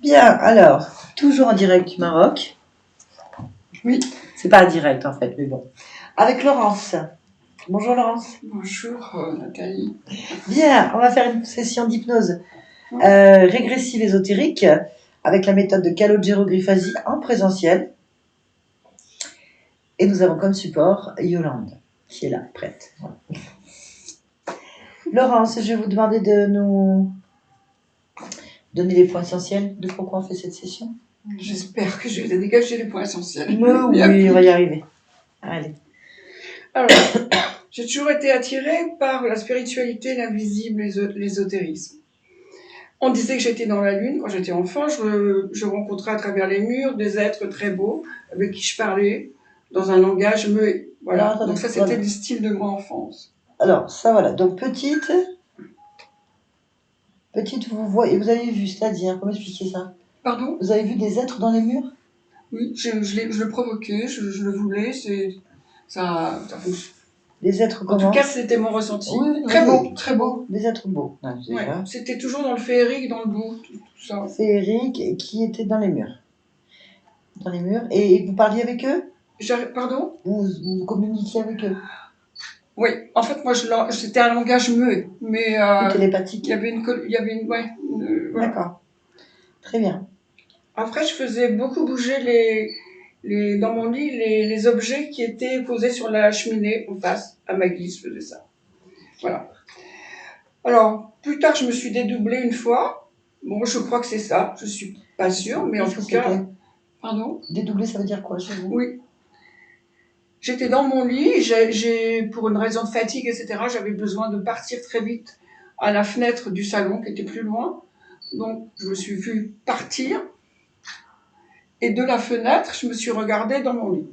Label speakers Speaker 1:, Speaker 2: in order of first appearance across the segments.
Speaker 1: Bien, alors, toujours en direct du Maroc.
Speaker 2: Oui.
Speaker 1: C'est pas en direct en fait, mais bon. Avec Laurence. Bonjour Laurence.
Speaker 2: Bonjour Nathalie.
Speaker 1: Bien, on va faire une session d'hypnose régressive ésotérique avec la méthode de Calogero Griffasi en présentiel. Et nous avons comme support Yolande, qui est là, prête. Voilà. Laurence, je vais vous demander de nous donner les points essentiels de pourquoi on fait cette session.
Speaker 2: J'espère que je vais dégager les points essentiels.
Speaker 1: Oui, on va y arriver. Allez.
Speaker 2: Alors, j'ai toujours été attirée par la spiritualité, l'invisible, l'ésotérisme. On disait que j'étais dans la lune quand j'étais enfant. Je rencontrais à travers les murs des êtres très beaux avec qui je parlais dans un langage muet. Voilà.
Speaker 1: Alors,
Speaker 2: donc ça, c'était le style de mon enfance.
Speaker 1: Alors, ça voilà. Donc, petite, vous voyez, vous avez vu, c'est-à-dire, comment expliquer ça?
Speaker 2: Pardon?
Speaker 1: Vous avez vu des êtres dans les murs?
Speaker 2: Oui, je le provoquais, je le voulais, ça fonctionne.
Speaker 1: Des êtres comment?
Speaker 2: En tout cas, c'était mon ressenti.
Speaker 1: Oui,
Speaker 2: très beau, très beau.
Speaker 1: Des êtres beaux.
Speaker 2: Ouais, c'était toujours dans le féerique, dans le beau, tout ça.
Speaker 1: Féerique, et qui étaient dans les murs. Dans les murs. Et vous parliez avec eux?
Speaker 2: Pardon?
Speaker 1: Vous communiquiez avec eux?
Speaker 2: Oui, en fait, moi, c'était un langage muet, mais
Speaker 1: télépathique.
Speaker 2: Il y avait une voilà.
Speaker 1: D'accord. Très bien.
Speaker 2: Après, je faisais beaucoup bouger dans mon lit les objets qui étaient posés sur la cheminée en face. À ma guise, je faisais ça. Voilà. Alors, plus tard, je me suis dédoublée une fois. Bon, je crois que c'est ça. Je suis pas sûre, mais en tout cas. Pardon?
Speaker 1: Dédoublée, ça veut dire quoi chez vous?
Speaker 2: Oui. J'étais dans mon lit, pour une raison de fatigue, etc., j'avais besoin de partir très vite à la fenêtre du salon qui était plus loin. Donc, je me suis vue partir. Et de la fenêtre, je me suis regardée dans mon lit.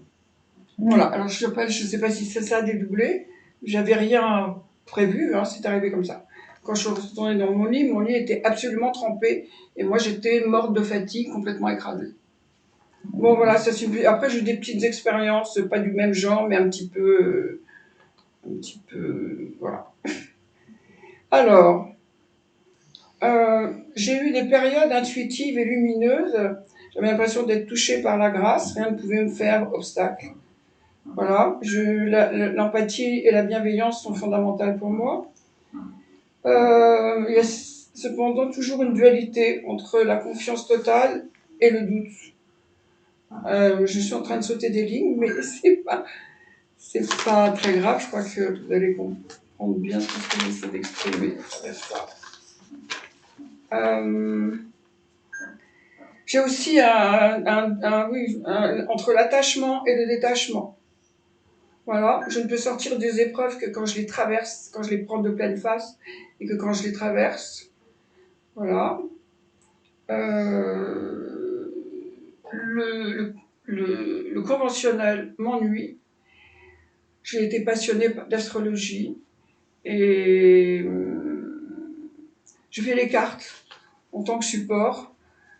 Speaker 2: Voilà. Alors, je sais pas si c'est ça dédoublé. J'avais rien prévu, hein, c'est arrivé comme ça. Quand je suis retournée dans mon lit était absolument trempé. Et moi, j'étais morte de fatigue, complètement écrasée. Bon, voilà, ça suffit. Après, j'ai eu des petites expériences, pas du même genre, mais un petit peu, voilà. Alors, j'ai eu des périodes intuitives et lumineuses. J'avais l'impression d'être touchée par la grâce. Rien ne pouvait me faire obstacle. Voilà. L'empathie et la bienveillance sont fondamentales pour moi. Il y a cependant toujours une dualité entre la confiance totale et le doute. Je suis en train de sauter des lignes, mais c'est pas très grave. Je crois que vous allez comprendre bien tout ce que j'essaie d'exprimer. J'ai aussi entre l'attachement et le détachement. Voilà, je ne peux sortir des épreuves que quand je les traverse, quand je les prends de pleine face et que quand je les traverse. Voilà. Le conventionnel m'ennuie. J'ai été passionnée d'astrologie et je fais les cartes en tant que support.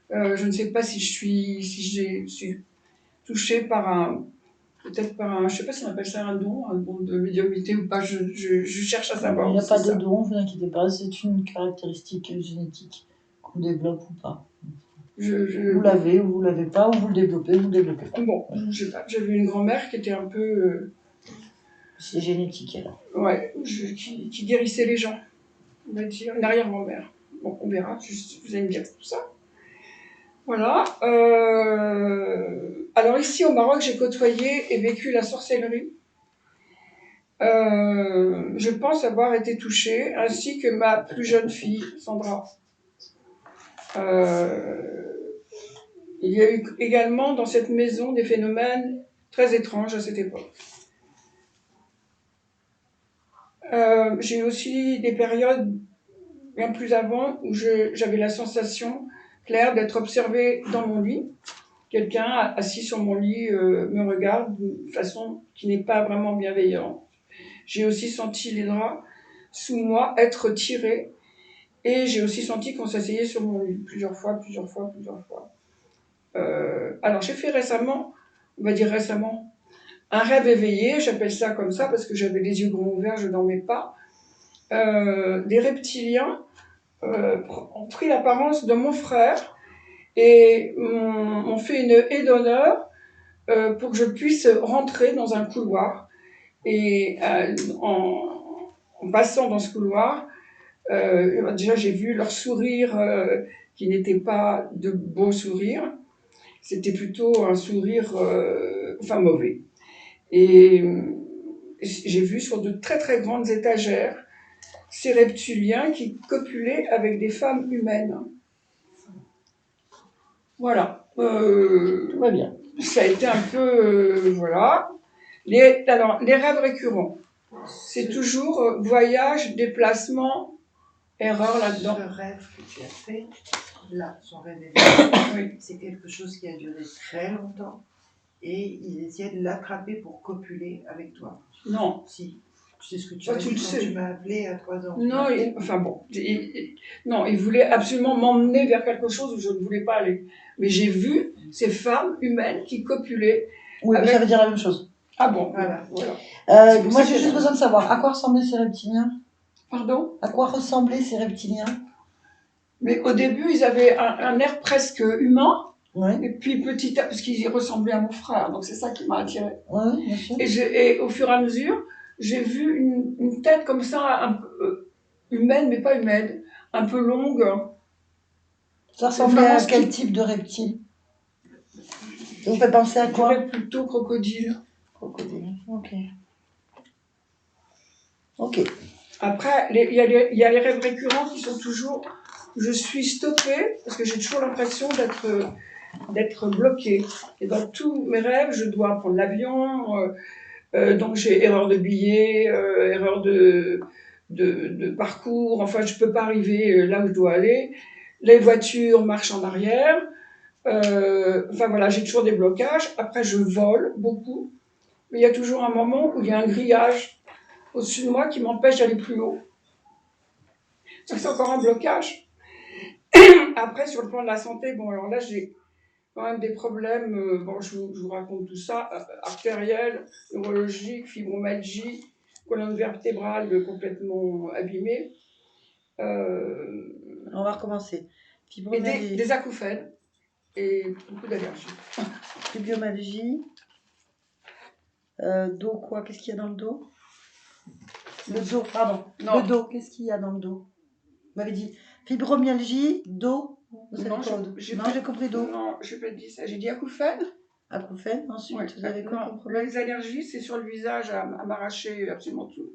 Speaker 2: Je ne sais pas si je suis touchée peut-être par un, je ne sais pas si on appelle ça un don de médiumnité ou pas, je cherche à savoir.
Speaker 1: Il n'y a pas de don, vous inquiétez pas, c'est une caractéristique génétique qu'on développe ou pas. Vous l'avez ou vous l'avez pas, ou vous le développez, vous le développez pas.
Speaker 2: Bon, je sais pas, j'avais une grand-mère qui était un peu...
Speaker 1: C'est génétique alors.
Speaker 2: Ouais, qui guérissait les gens, on va dire, une arrière-grand-mère. Bon, on verra, vous allez me dire tout ça. Voilà. Alors ici au Maroc, j'ai côtoyé et vécu la sorcellerie. Je pense avoir été touchée, ainsi que ma plus jeune fille, Sandra. Il y a eu également dans cette maison des phénomènes très étranges à cette époque. J'ai eu aussi des périodes bien plus avant où j'avais la sensation claire d'être observée dans mon lit. Quelqu'un assis sur mon lit me regarde d'une façon qui n'est pas vraiment bienveillante. J'ai aussi senti les draps sous moi être tirés et j'ai aussi senti qu'on s'asseyait sur mon lit plusieurs fois. Alors j'ai fait récemment, un rêve éveillé, j'appelle ça comme ça parce que j'avais les yeux grands ouverts, je ne dormais pas. Des reptiliens ont pris l'apparence de mon frère et on fait une haie d'honneur pour que je puisse rentrer dans un couloir. Et en passant dans ce couloir, déjà j'ai vu leur sourire qui n'était pas de beau sourire, c'était plutôt un sourire mauvais. Et j'ai vu sur de très très grandes étagères ces reptiliens qui copulaient avec des femmes humaines. Voilà.
Speaker 1: Tout va bien.
Speaker 2: Ça a été un peu... voilà. Les rêves récurrents. C'est toujours voyage, déplacement, erreur là-dedans.
Speaker 3: Ce rêve que tu as fait, là, son rêve éveillé, oui. C'est quelque chose qui a duré très longtemps et il essayait de l'attraper pour copuler avec toi.
Speaker 2: Non.
Speaker 3: Si. Tu sais ce que tu as dit quand tu m'as appelé à 3 ans.
Speaker 2: Non, il voulait absolument m'emmener vers quelque chose où je ne voulais pas aller. Mais j'ai vu ces femmes humaines qui copulaient.
Speaker 1: Oui, mais ça veut dire la même chose.
Speaker 2: Ah bon,
Speaker 3: voilà.
Speaker 1: Moi, j'ai juste besoin de savoir à quoi ressemblaient ces reptiliens.
Speaker 2: Pardon ?
Speaker 1: À quoi ressemblaient ces reptiliens ?
Speaker 2: Mais au début, ils avaient un air presque humain.
Speaker 1: Oui.
Speaker 2: Et puis petit à petit, parce qu'ils ressemblaient à mon frère, donc c'est ça qui m'a attirée.
Speaker 1: Oui, bien sûr.
Speaker 2: Et au fur et à mesure, j'ai vu une tête comme ça, un peu humaine, mais pas humaine, un peu longue.
Speaker 1: Ça ressemblait à quel type de reptile ? Ça vous fait penser à quoi ?
Speaker 2: Plutôt crocodile.
Speaker 1: Crocodile, ok. Ok.
Speaker 2: Après, il y a les rêves récurrents qui sont toujours... Je suis stoppée, parce que j'ai toujours l'impression d'être bloquée. Et dans tous mes rêves, je dois prendre l'avion, donc j'ai erreur de billet, erreur de parcours, enfin je peux pas arriver là où je dois aller. Les voitures marchent en arrière. Enfin voilà, j'ai toujours des blocages. Après, je vole beaucoup. Mais il y a toujours un moment où il y a un grillage au-dessus de moi qui m'empêche d'aller plus haut. Donc c'est encore un blocage. Après, sur le plan de la santé, bon, alors là, j'ai quand même des problèmes, je vous raconte tout ça, artériels, neurologiques, fibromyalgie, colonne vertébrale complètement abîmée.
Speaker 1: On va recommencer.
Speaker 2: Et des acouphènes et beaucoup d'allergies.
Speaker 1: Fibromyalgie. Dos quoi ? Qu'est-ce qu'il y a dans le dos ? Le dos, pardon. Non. Le dos, qu'est-ce qu'il y a dans le dos ? Vous m'avez dit fibromyalgie, dos. Vous
Speaker 2: non,
Speaker 1: j'ai compris dos.
Speaker 2: Non, je n'ai pas dit ça. J'ai dit acouphènes.
Speaker 1: Acouphènes, ensuite, ouais, vous avez quoi comme problème ?
Speaker 2: Les allergies, c'est sur le visage à m'arracher absolument tout.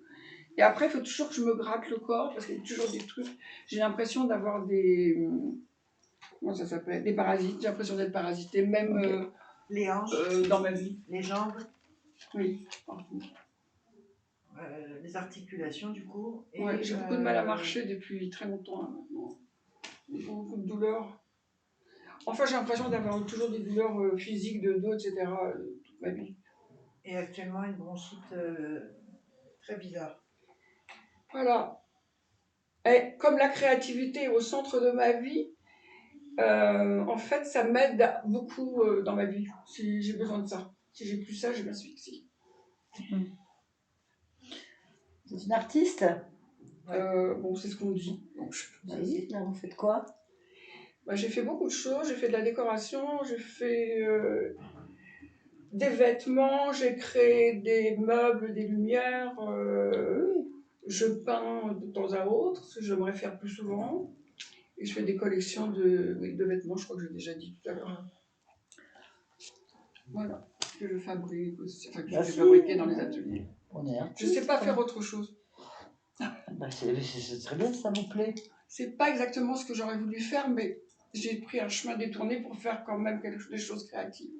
Speaker 2: Et après, il faut toujours que je me gratte le corps parce qu'il y a toujours des trucs. J'ai l'impression d'avoir des... Comment ça s'appelle ? Des parasites. J'ai l'impression d'être parasitée, même okay.
Speaker 3: Les hanches,
Speaker 2: dans ma vie.
Speaker 3: Les jambes.
Speaker 2: Oui.
Speaker 3: Les articulations, du coup.
Speaker 2: Et ouais, j'ai beaucoup de mal à marcher depuis très longtemps là, maintenant. Beaucoup de douleurs. Enfin, j'ai l'impression d'avoir toujours des douleurs physiques de dos, etc. Toute ma vie.
Speaker 3: Et actuellement, une bronchite très bizarre.
Speaker 2: Voilà. Et comme la créativité est au centre de ma vie, en fait, ça m'aide beaucoup dans ma vie. Si j'ai besoin de ça. Si j'ai plus ça, je m'asphyxie.
Speaker 1: Vous êtes une artiste ?
Speaker 2: Bon, c'est ce qu'on dit. Donc,
Speaker 1: oui, là, vous faites quoi ?
Speaker 2: J'ai fait beaucoup de choses. J'ai fait de la décoration, j'ai fait des vêtements, j'ai créé des meubles, des lumières. Je peins de temps à autre, ce que j'aimerais faire plus souvent. Et je fais des collections de vêtements, je crois que j'ai déjà dit tout à l'heure. Voilà, que je fabrique aussi, enfin que je fais fabriquer dans les ateliers. Je ne sais pas faire autre chose.
Speaker 1: C'est très bien, ça vous plaît.
Speaker 2: C'est pas exactement ce que j'aurais voulu faire, mais j'ai pris un chemin détourné pour faire quand même des choses créatives.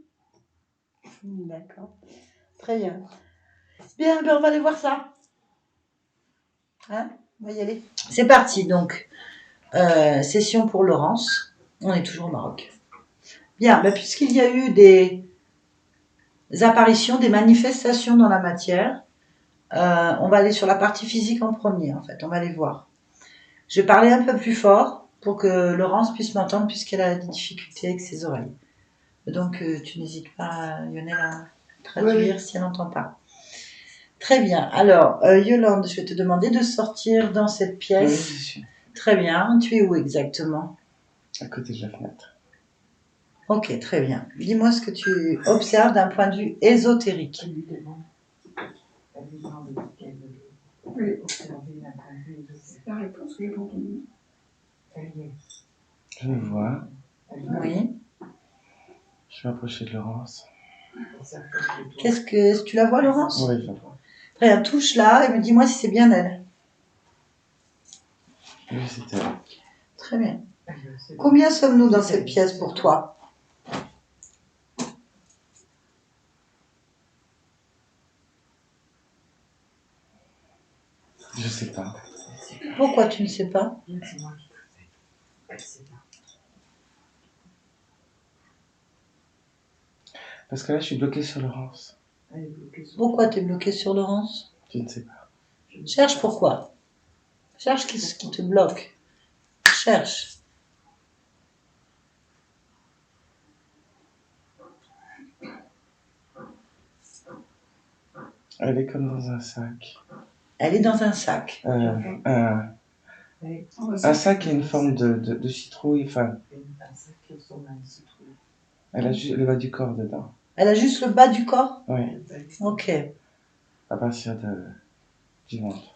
Speaker 1: D'accord. Très bien. Bien, on va aller voir ça. Hein ? On va y aller. C'est parti, donc. Session pour Laurence. On est toujours au Maroc. Bien, puisqu'il y a eu des apparitions, des manifestations dans la matière, on va aller sur la partie physique en premier, en fait. On va les voir. Je vais parler un peu plus fort pour que Laurence puisse m'entendre, puisqu'elle a des difficultés avec ses oreilles. Donc, tu n'hésites pas, Lionel, à traduire si elle n'entend pas. Très bien. Alors, Yolande, je vais te demander de sortir dans cette pièce.
Speaker 4: Oui.
Speaker 1: Très bien. Tu es où exactement ?
Speaker 4: À côté de la fenêtre.
Speaker 1: Ok, très bien. Dis-moi ce que tu observes d'un point de vue ésotérique.
Speaker 3: Elle lui demande, elle lui demande qu'elle veut
Speaker 2: Oui,
Speaker 3: observer d'un point de vue ésotérique.
Speaker 2: la réponse que j'ai pas entendue.
Speaker 3: Elle y est.
Speaker 4: Je le vois.
Speaker 3: Elle y est.
Speaker 1: Oui.
Speaker 4: Je vais m'approcher de Laurence.
Speaker 3: Ça fait que toi-
Speaker 1: Est-ce que tu la vois, Laurence?
Speaker 4: Oui, je la vois.
Speaker 1: Très bien, touche là et me dis-moi si c'est bien elle.
Speaker 4: Oui, c'est elle.
Speaker 1: Très bien.
Speaker 3: C'est-
Speaker 1: Combien sommes-nous dans cette pièce pour toi?
Speaker 4: Je sais pas.
Speaker 1: Pourquoi tu ne sais pas?
Speaker 3: C'est moi qui le fais. Elle sait pas.
Speaker 4: Parce que là, je suis bloqué sur Laurence.
Speaker 3: Elle est bloquée sur-
Speaker 1: Pourquoi tu es bloqué sur Laurence?
Speaker 4: Je ne sais pas.
Speaker 3: Je ne sais
Speaker 1: Cherche
Speaker 3: pas.
Speaker 1: pourquoi. Cherche ce qui te bloque. Cherche.
Speaker 4: Elle est comme dans un sac.
Speaker 1: Elle est dans un sac.
Speaker 4: Un
Speaker 2: On va
Speaker 4: sac qui a une forme de citrouille. Enfin,
Speaker 3: Un sac qui ressemble à une citrouille.
Speaker 4: elle a juste le bas du corps dedans.
Speaker 1: Elle a juste le bas du corps?
Speaker 4: Oui,
Speaker 1: Ok.
Speaker 4: à partir du ventre.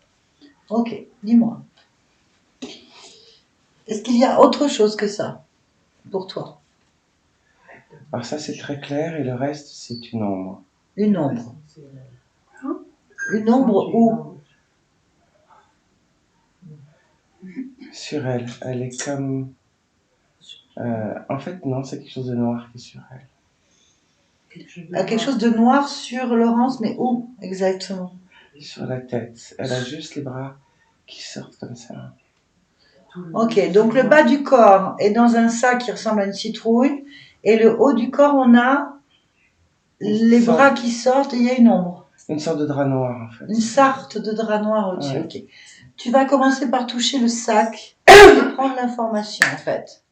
Speaker 1: Ok, dis-moi. Est-ce qu'il y a autre chose que ça pour toi?
Speaker 4: Alors ça, c'est très clair et le reste, c'est une ombre.
Speaker 1: Une ombre.
Speaker 3: C'est
Speaker 1: Une ombre où?
Speaker 4: Sur elle, elle est comme... en fait, non, c'est quelque chose de noir qui est sur elle.
Speaker 1: Quelque chose de noir sur Laurence, mais où exactement?
Speaker 4: Sur la tête. Elle a juste les bras qui sortent comme ça.
Speaker 1: Ok, donc le bas du corps est dans un sac qui ressemble à une citrouille, et le haut du corps, on a les bras qui sortent et il y a une ombre.
Speaker 4: Une sorte de drap noir, en fait.
Speaker 1: Une sarte de drap noir au-dessus,
Speaker 4: Ouais.
Speaker 1: ok. Tu vas commencer par toucher le sac et prendre l'information, en fait.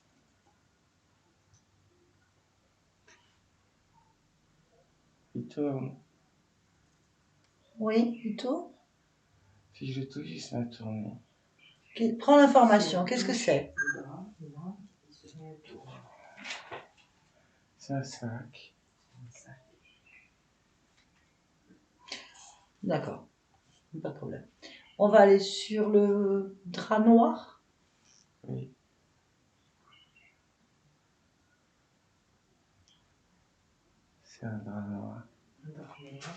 Speaker 4: Il tourne.
Speaker 1: Oui, plutôt.
Speaker 4: Si je le touche, il se met à tourner.
Speaker 1: Ok, prends l'information, qu'est-ce que c'est?
Speaker 3: Le drap, et là, il se met à tourner.
Speaker 4: C'est un sac.
Speaker 3: Un sac.
Speaker 1: D'accord, pas de problème. On va aller sur le drap noir.
Speaker 4: Oui. C'est un drap noir.
Speaker 3: Un drap noir.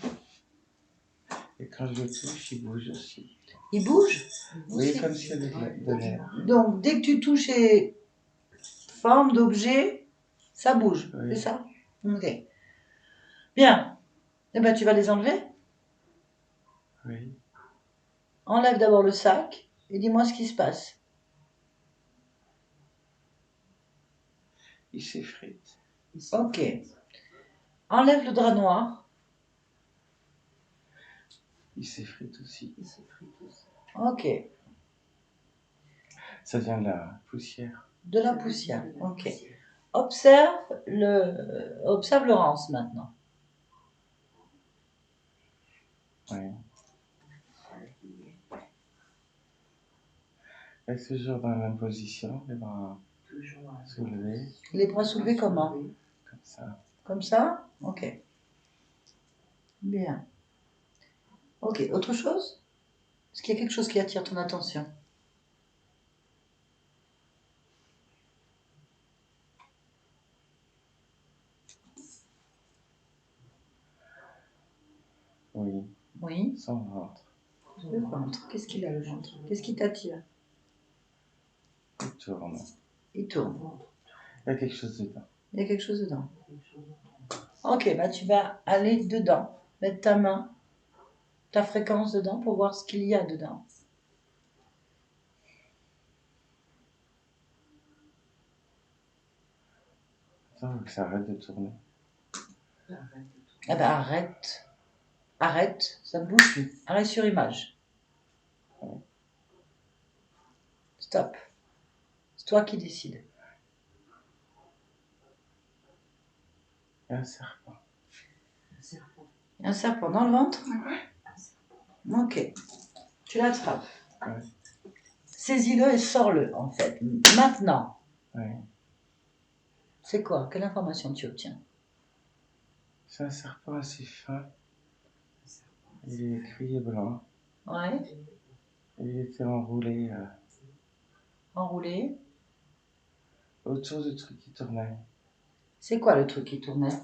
Speaker 4: Et quand je le touche, il bouge aussi.
Speaker 1: Il bouge?
Speaker 4: Oui,
Speaker 1: Aussi.
Speaker 4: comme s'il y avait de l'air.
Speaker 1: Donc, dès que tu touches les formes d'objets, ça bouge,
Speaker 4: Oui.
Speaker 1: c'est ça? Ok. Bien. Eh ben, tu vas les enlever.
Speaker 4: Oui.
Speaker 1: Enlève d'abord le sac et dis-moi ce qui se passe.
Speaker 4: Il s'effrite.
Speaker 1: Ok. Enlève le drap noir.
Speaker 4: Il s'effrite aussi.
Speaker 3: Il s'effrite aussi.
Speaker 1: Ok.
Speaker 4: Ça vient de la poussière.
Speaker 1: De la poussière. Ok. Observe Laurence maintenant.
Speaker 4: Oui. Elle est toujours dans la même position, les bras
Speaker 3: Toujours
Speaker 4: soulevés,
Speaker 1: Les bras soulevés comment?
Speaker 4: comme ça.
Speaker 1: Comme ça? Ok. Bien. Ok. Autre chose? Est-ce qu'il y a quelque chose qui attire ton attention?
Speaker 4: Oui,
Speaker 1: Oui.
Speaker 4: son ventre.
Speaker 1: Le ventre. Qu'est-ce qu'il a le ventre? Qu'est-ce qui t'attire?
Speaker 4: Il tourne.
Speaker 1: Il tourne.
Speaker 4: Il y a quelque chose dedans.
Speaker 1: Il y a quelque chose dedans. Ok, bah tu vas aller dedans, mettre ta main, ta fréquence dedans pour voir ce qu'il y a dedans.
Speaker 4: Attends, faut que ça arrête de tourner.
Speaker 1: Eh ben arrête. Arrête, ça ne bouge plus. Arrête sur image. Stop. C'est toi qui décides.
Speaker 4: Il y a un serpent.
Speaker 3: Un serpent.
Speaker 1: Il y a un serpent dans le ventre? Ok. Tu l'attrapes.
Speaker 4: Ouais.
Speaker 1: Saisis-le et sors-le, en fait. Maintenant.
Speaker 4: Oui.
Speaker 1: C'est quoi? Quelle information tu obtiens?
Speaker 4: C'est un serpent assez fin. Il est gris et blanc.
Speaker 1: Ouais,
Speaker 4: Il était enroulé
Speaker 1: enroulé.
Speaker 4: autour du truc qui tournait.
Speaker 1: C'est quoi le truc qui tournait?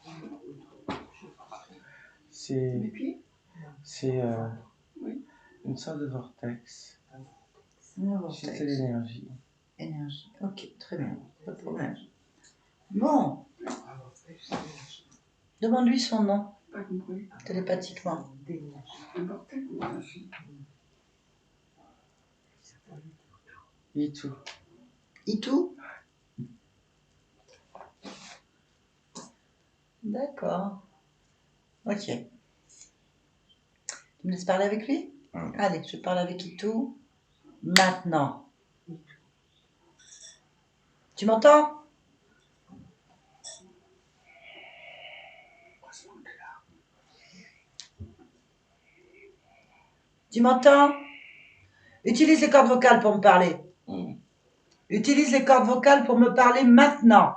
Speaker 2: Mes
Speaker 4: C'est
Speaker 2: pieds?
Speaker 4: c'est
Speaker 2: Oui.
Speaker 4: une sorte de vortex.
Speaker 1: Un
Speaker 4: C'est
Speaker 1: vortex.
Speaker 4: de l'énergie.
Speaker 1: Énergie. Ok, très bien. Pas de problème. Bon, demande-lui son nom,
Speaker 2: Pas compris.
Speaker 1: télépathiquement.
Speaker 2: Un portail ou un fil?
Speaker 4: Et tout.
Speaker 1: Itou? D'accord. Ok. Tu me laisses parler avec lui? Allez, je parle avec Itou. Maintenant. Tu m'entends? Tu m'entends? Utilise les cordes vocales pour me parler. Utilise les cordes vocales pour me parler maintenant.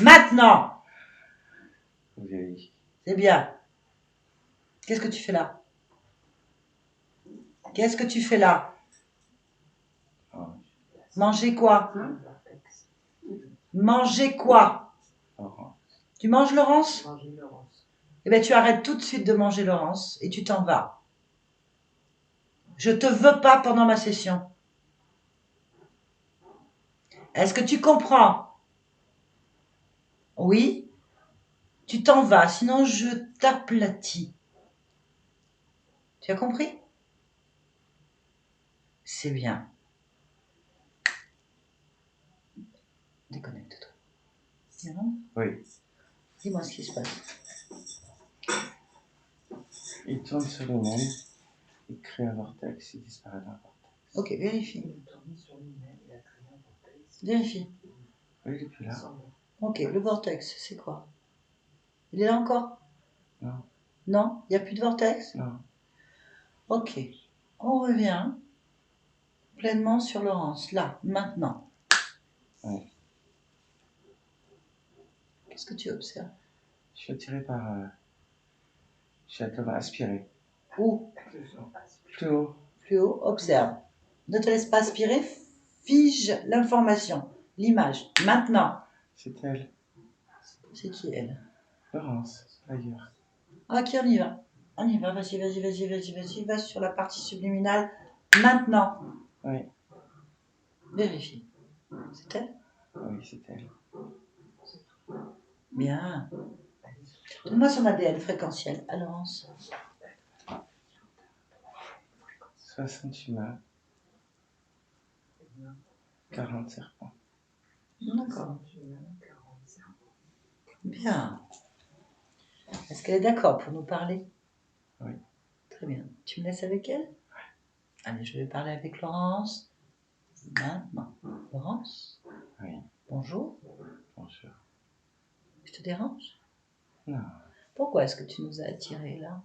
Speaker 1: Maintenant!
Speaker 4: Oui.
Speaker 1: C'est bien. Qu'est-ce que tu fais là? Qu'est-ce que tu fais là? Manger quoi? Manger quoi?
Speaker 4: Orange.
Speaker 1: Tu manges Laurence? Eh bien, tu arrêtes tout de suite de manger Laurence et tu t'en vas. Je te veux pas pendant ma session. Est-ce que tu comprends? Oui? Tu t'en vas, sinon je t'aplatis. Tu as compris? C'est bien. Déconnecte-toi. Bien.
Speaker 4: Oui.
Speaker 1: Dis-moi ce qui se passe.
Speaker 4: Il tourne sur lui-même. Il crée un vortex. Il disparaît dans le vortex.
Speaker 1: Ok, vérifie. Vérifie.
Speaker 4: Oui, il est plus là.
Speaker 1: Ok, le vortex, c'est quoi? Il est là encore?
Speaker 4: Non.
Speaker 1: Non? Il n'y a plus de vortex?
Speaker 4: Non.
Speaker 1: Ok. On revient pleinement sur Laurence, là, maintenant.
Speaker 4: Oui.
Speaker 1: Qu'est-ce que tu observes?
Speaker 4: Je suis attiré par... je suis comme aspiré.
Speaker 1: Où?
Speaker 4: Plus haut.
Speaker 1: Plus haut, observe. Ne te laisse pas aspirer, fige l'information, l'image, maintenant.
Speaker 4: C'est elle.
Speaker 1: C'est qui elle?
Speaker 4: Laurence. Ailleurs.
Speaker 1: Ok, on y va. On y va, vas-y, vas-y, vas-y, vas-y, vas-y, va sur la partie subliminale, maintenant.
Speaker 4: Oui.
Speaker 1: Vérifie. C'est elle?
Speaker 4: Oui, c'est elle.
Speaker 1: Bien. Donne-moi son ADN fréquentiel, à Laurence.
Speaker 4: 60 humains. 40 serpents.
Speaker 1: D'accord. Bien. Est-ce qu'elle est d'accord pour nous parler?
Speaker 4: Oui.
Speaker 1: Très bien. Tu me laisses avec elle? Allez, je vais parler avec Laurence. Maintenant. Laurence?
Speaker 4: Oui.
Speaker 1: Bonjour.
Speaker 4: Bonjour.
Speaker 1: Je te dérange?
Speaker 4: Non.
Speaker 1: Pourquoi est-ce que tu nous as attirés là?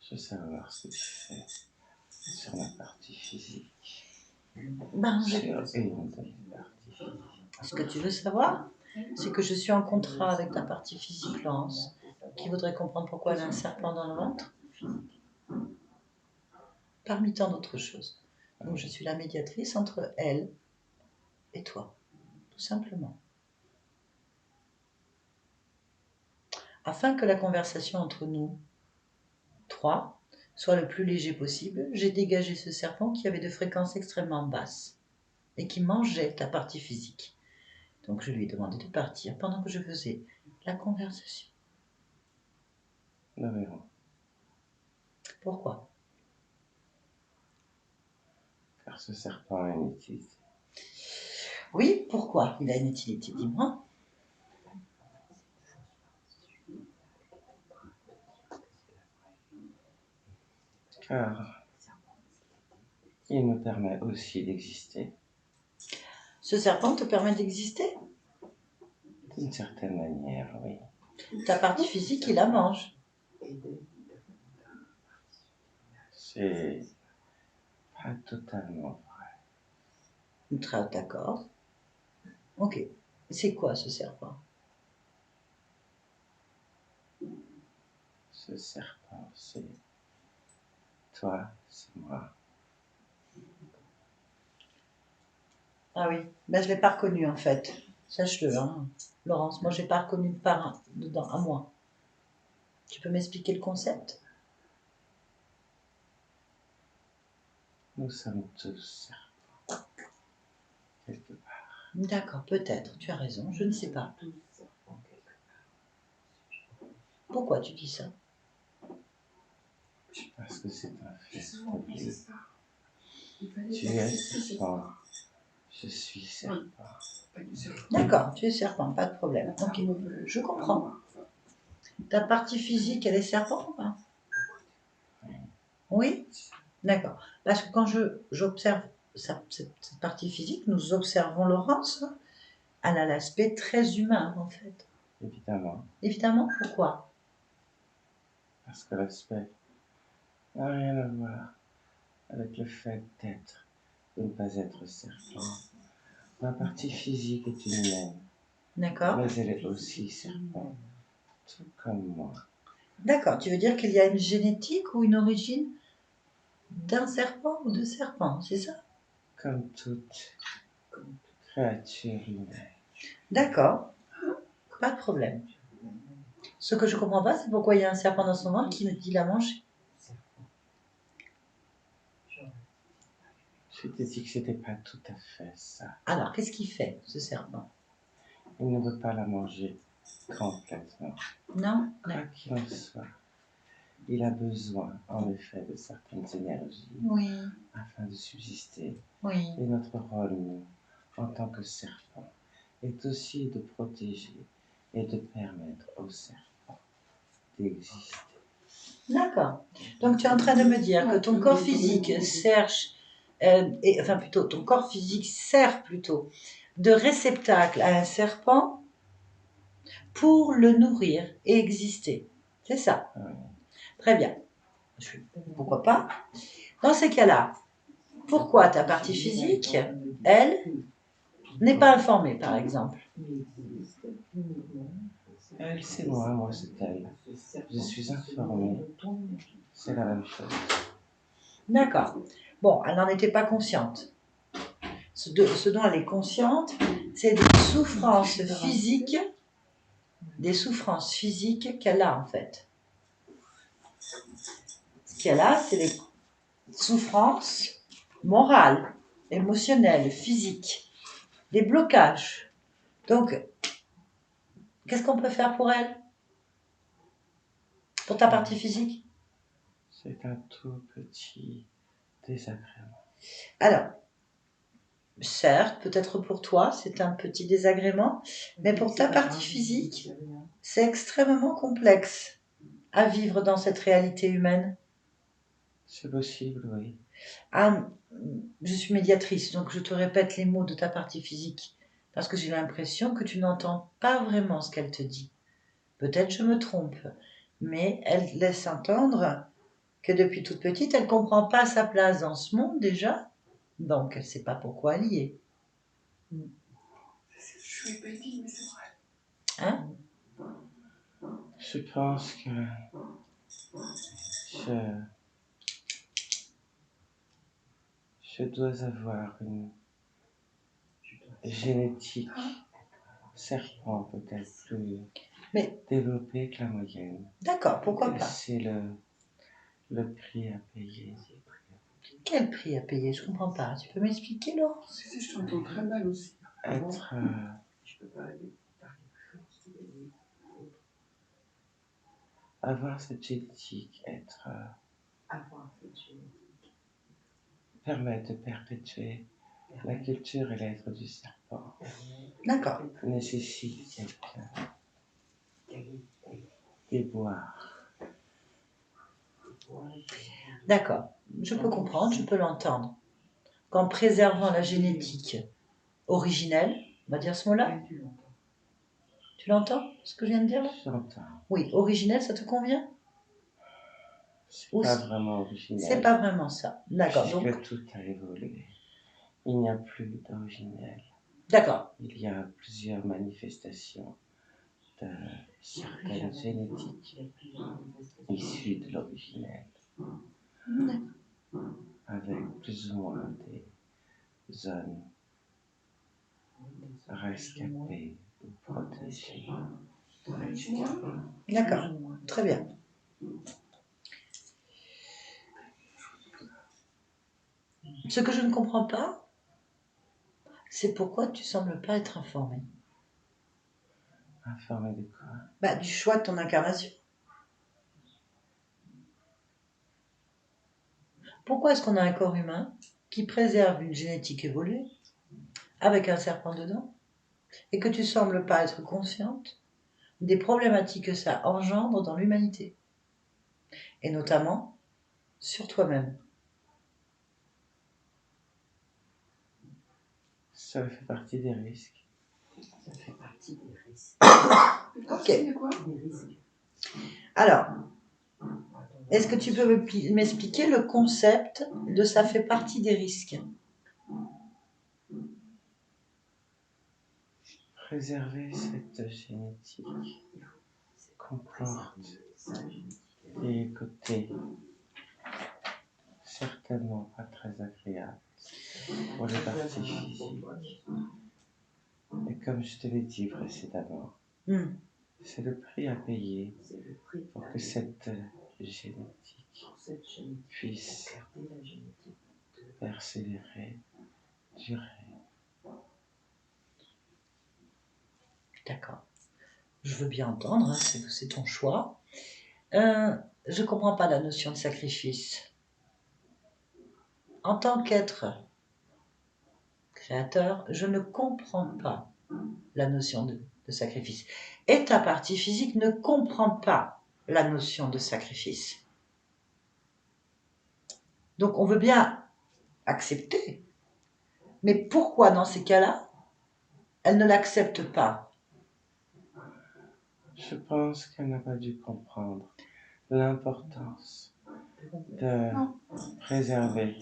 Speaker 4: Je veux savoir ce que tu fais sur la partie physique.
Speaker 1: Ben,
Speaker 4: Sur une partie physique.
Speaker 1: ce que tu veux savoir, c'est que je suis en contrat avec ta partie physique, Laurence, qui voudrait comprendre pourquoi elle a un serpent dans le ventre, parmi tant d'autres choses. Donc je suis la médiatrice entre elle et toi, tout simplement. Afin que la conversation entre nous trois soit le plus léger possible, j'ai dégagé ce serpent qui avait de fréquences extrêmement basses et qui mangeait ta partie physique. Donc je lui ai demandé de partir pendant que je faisais la conversation.
Speaker 4: Nous verrons.
Speaker 1: Pourquoi?
Speaker 4: Car ce serpent a une utilité.
Speaker 1: Oui, pourquoi? Il a une utilité, dis-moi.
Speaker 4: Car il nous permet aussi d'exister.
Speaker 1: Ce serpent te permet d'exister?
Speaker 4: D'une certaine manière, oui.
Speaker 1: Ta partie physique, il la mange.
Speaker 4: C'est pas totalement.
Speaker 1: Très d'accord. Ok. C'est quoi ce serpent?
Speaker 4: Ce serpent, c'est toi, c'est moi.
Speaker 1: Ah oui, ben, je ne l'ai pas reconnu en fait. Sache-le, hein, Laurence. Moi, je n'ai pas reconnu de parrain dedans, à moi. Tu peux m'expliquer le concept?
Speaker 4: Nous sommes tous serpents, quelque part.
Speaker 1: D'accord, peut-être. Tu as raison, je ne sais pas. Pourquoi tu dis ça?
Speaker 4: Parce que c'est un fait établi. Tu es serpent, je suis serpent.
Speaker 1: D'accord, tu es serpent, pas de problème. Ok, je comprends. Ta partie physique, elle est serpent ou pas? Oui? D'accord. Parce que quand j'observe cette partie physique, nous observons Laurence, elle a l'aspect très humain en fait.
Speaker 4: Évidemment,
Speaker 1: Évidemment, pourquoi?
Speaker 4: parce que l'aspect n'a rien à voir avec le fait d'être, de ne pas être serpent. Ma partie physique est humaine,
Speaker 1: D'accord?
Speaker 4: mais elle est aussi serpent, tout comme moi.
Speaker 1: D'accord, tu veux dire qu'il y a une génétique ou une origine d'un serpent ou de serpent, c'est ça?
Speaker 4: Comme toute créature humaine.
Speaker 1: D'accord, pas de problème. Ce que je comprends pas, c'est pourquoi il y a un serpent dans son ventre qui l'a mangé.
Speaker 4: Je t'ai dit que c'était pas tout à fait ça.
Speaker 1: Alors, qu'est-ce qu'il fait, ce serpent?
Speaker 4: Il ne veut pas la manger complètement.
Speaker 1: Non?
Speaker 4: Quoi qu'il en soit, il a besoin, en effet, de certaines énergies
Speaker 1: Oui,
Speaker 4: afin de subsister.
Speaker 1: oui.
Speaker 4: Et notre rôle, nous, en tant que serpent, est aussi de protéger et de permettre au serpent d'exister.
Speaker 1: D'accord. Donc, tu es en train de me dire que ton corps physique enfin plutôt, ton corps physique sert plutôt de réceptacle à un serpent pour le nourrir et exister. C'est ça.
Speaker 4: Oui.
Speaker 1: Très bien. Pourquoi pas? Dans ces cas-là, pourquoi ta partie physique, elle, n'est pas informée, par exemple?
Speaker 4: Elle, c'est moi, c'est elle. Je suis informé. C'est la même chose.
Speaker 1: D'accord. Bon, elle n'en était pas consciente. Ce dont elle est consciente, c'est des souffrances physiques qu'elle a en fait. Ce qu'elle a, c'est des souffrances morales, émotionnelles, physiques, des blocages. Donc, qu'est-ce qu'on peut faire pour elle? Pour ta partie physique?
Speaker 4: C'est un tout petit désagrément.
Speaker 1: Alors, certes, peut-être pour toi, c'est un petit désagrément, mais pour ta partie physique, c'est extrêmement complexe à vivre dans cette réalité humaine.
Speaker 4: C'est possible, oui.
Speaker 1: Ah, je suis médiatrice, donc je te répète les mots de ta partie physique, parce que j'ai l'impression que tu n'entends pas vraiment ce qu'elle te dit. Peut-être je me trompe, mais elle laisse entendre que depuis toute petite, elle ne comprend pas sa place dans ce monde déjà, donc elle ne sait pas pourquoi elle y est.
Speaker 2: Je lui ai pas dit, mais c'est vrai.
Speaker 1: Hein?
Speaker 4: Je pense que je dois avoir une génétique serpent peut-être plus développée que la moyenne.
Speaker 1: D'accord, pourquoi pas?
Speaker 4: C'est le prix à payer.
Speaker 1: Quel prix à payer? Je comprends pas. Tu peux m'expliquer, Laure?
Speaker 2: Si, je t'entends très mal aussi.
Speaker 4: Être avoir cette génétique, permettre de perpétuer la culture et l'être du serpent.
Speaker 1: D'accord.
Speaker 4: Nécessite quelqu'un. Déboire.
Speaker 1: D'accord. Je peux comprendre, je peux l'entendre. Qu'en préservant la génétique originelle, on va dire ce mot-là. Tu l'entends, ce que je viens de dire là?
Speaker 4: J'entends.
Speaker 1: Oui, originelle, ça te convient?
Speaker 4: C'est pas vraiment original.
Speaker 1: C'est pas vraiment ça. D'accord.
Speaker 4: Puisque
Speaker 1: Donc,
Speaker 4: tout a évolué. Il n'y a plus d'originel.
Speaker 1: D'accord.
Speaker 4: Il y a plusieurs manifestations de certaines génétiques issues de l'originel, avec plus ou moins des zones rescapées ou protégées.
Speaker 1: D'accord. Très bien. Ce que je ne comprends pas, c'est pourquoi tu sembles pas être informé.
Speaker 4: Informé de quoi?
Speaker 1: Bah, du choix de ton incarnation. Pourquoi est-ce qu'on a un corps humain qui préserve une génétique évoluée, avec un serpent dedans, et que tu sembles pas être consciente des problématiques que ça engendre dans l'humanité, et notamment sur toi-même.
Speaker 4: Ça fait partie des risques.
Speaker 3: Ça fait partie des risques.
Speaker 1: Ok.
Speaker 2: C'est quoi?
Speaker 3: Des risques.
Speaker 1: Alors, est-ce que tu peux m'expliquer le concept de ça fait partie des risques?
Speaker 4: Préserver cette génétique comporte des côtés certainement pas très agréables pour les parties physiques. Et comme je te l'ai dit précédemment, c'est le prix à payer pour que cette génétique puisse persévérer, durer.
Speaker 1: D'accord. Je veux bien entendre, hein, c'est ton choix. Je ne comprends pas la notion de sacrifice. En tant qu'être créateur, je ne comprends pas la notion de sacrifice. Et ta partie physique ne comprend pas la notion de sacrifice. Donc on veut bien accepter. Mais pourquoi dans ces cas-là, elle ne l'accepte pas?
Speaker 4: Je pense qu'elle n'a pas dû comprendre l'importance de préserver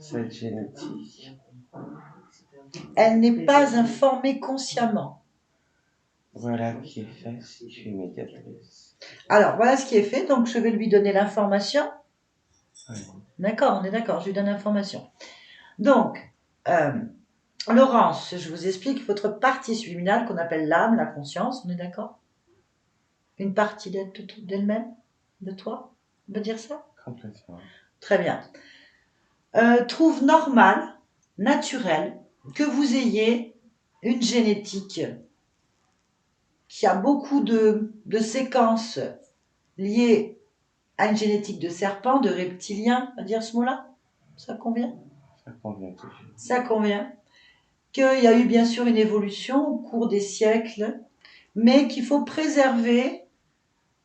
Speaker 4: cette génétique.
Speaker 1: Elle n'est pas informée consciemment.
Speaker 4: Voilà qui est fait si tu es médiatrice.
Speaker 1: Alors, voilà ce qui est fait. Donc, je vais lui donner l'information.
Speaker 4: Oui.
Speaker 1: D'accord, on est d'accord, je lui donne l'information. Donc, Laurence, je vous explique votre partie subliminale qu'on appelle l'âme, la conscience, on est d'accord? Une partie d'elle-même, de toi, on peut dire ça?
Speaker 4: Complètement.
Speaker 1: Très bien. Trouve normal, naturel, que vous ayez une génétique qui a beaucoup de séquences liées à une génétique de serpent, de reptilien, à dire ce mot-là? Ça convient?
Speaker 4: Ça convient toujours.
Speaker 1: Ça convient. Qu'il y a eu bien sûr une évolution au cours des siècles, mais qu'il faut préserver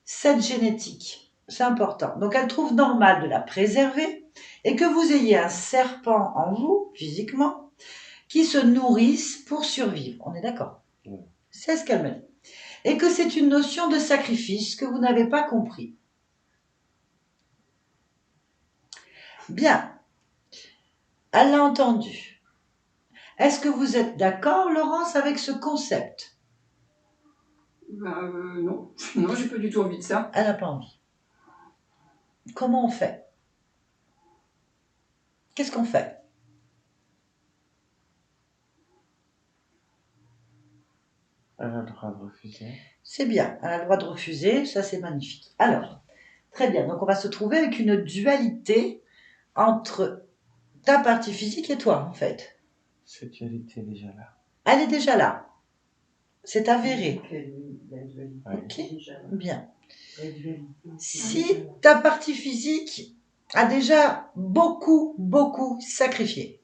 Speaker 1: cette génétique. C'est important. Donc elle trouve normal de la préserver et que vous ayez un serpent en vous, physiquement, qui se nourrisse pour survivre. On est d'accord?
Speaker 4: Oui.
Speaker 1: C'est ce qu'elle me dit. Et que c'est une notion de sacrifice que vous n'avez pas compris. Bien. Elle l'a entendu. Est-ce que vous êtes d'accord, Laurence, avec ce concept?
Speaker 2: Non. Non, j'ai pas du tout envie de ça.
Speaker 1: Elle n'a pas envie. Comment on fait? Qu'est-ce qu'on fait?
Speaker 4: Elle a le droit de refuser.
Speaker 1: C'est bien, elle a le droit de refuser, ça c'est magnifique. Alors, très bien, donc on va se trouver avec une dualité entre ta partie physique et toi, en fait.
Speaker 4: Cette dualité est déjà là.
Speaker 1: Elle est déjà là. C'est avéré.
Speaker 4: Ok.
Speaker 1: Bien. Si ta partie physique a déjà beaucoup sacrifié,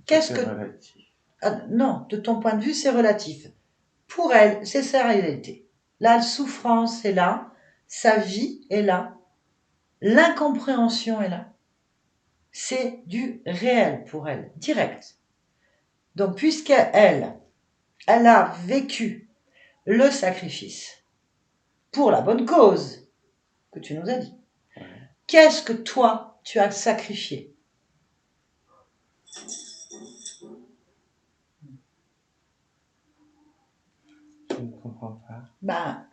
Speaker 1: qu'est-ce que...
Speaker 4: relatif.
Speaker 1: Ah, non, de ton point de vue, c'est relatif. Pour elle, c'est sa réalité. La souffrance est là, sa vie est là, l'incompréhension est là. C'est du réel pour elle, direct. Donc, puisqu'elle a vécu le sacrifice pour la bonne cause que tu nous as dit, qu'est-ce que toi, tu as sacrifié?
Speaker 4: Je ne comprends pas.
Speaker 1: Ben,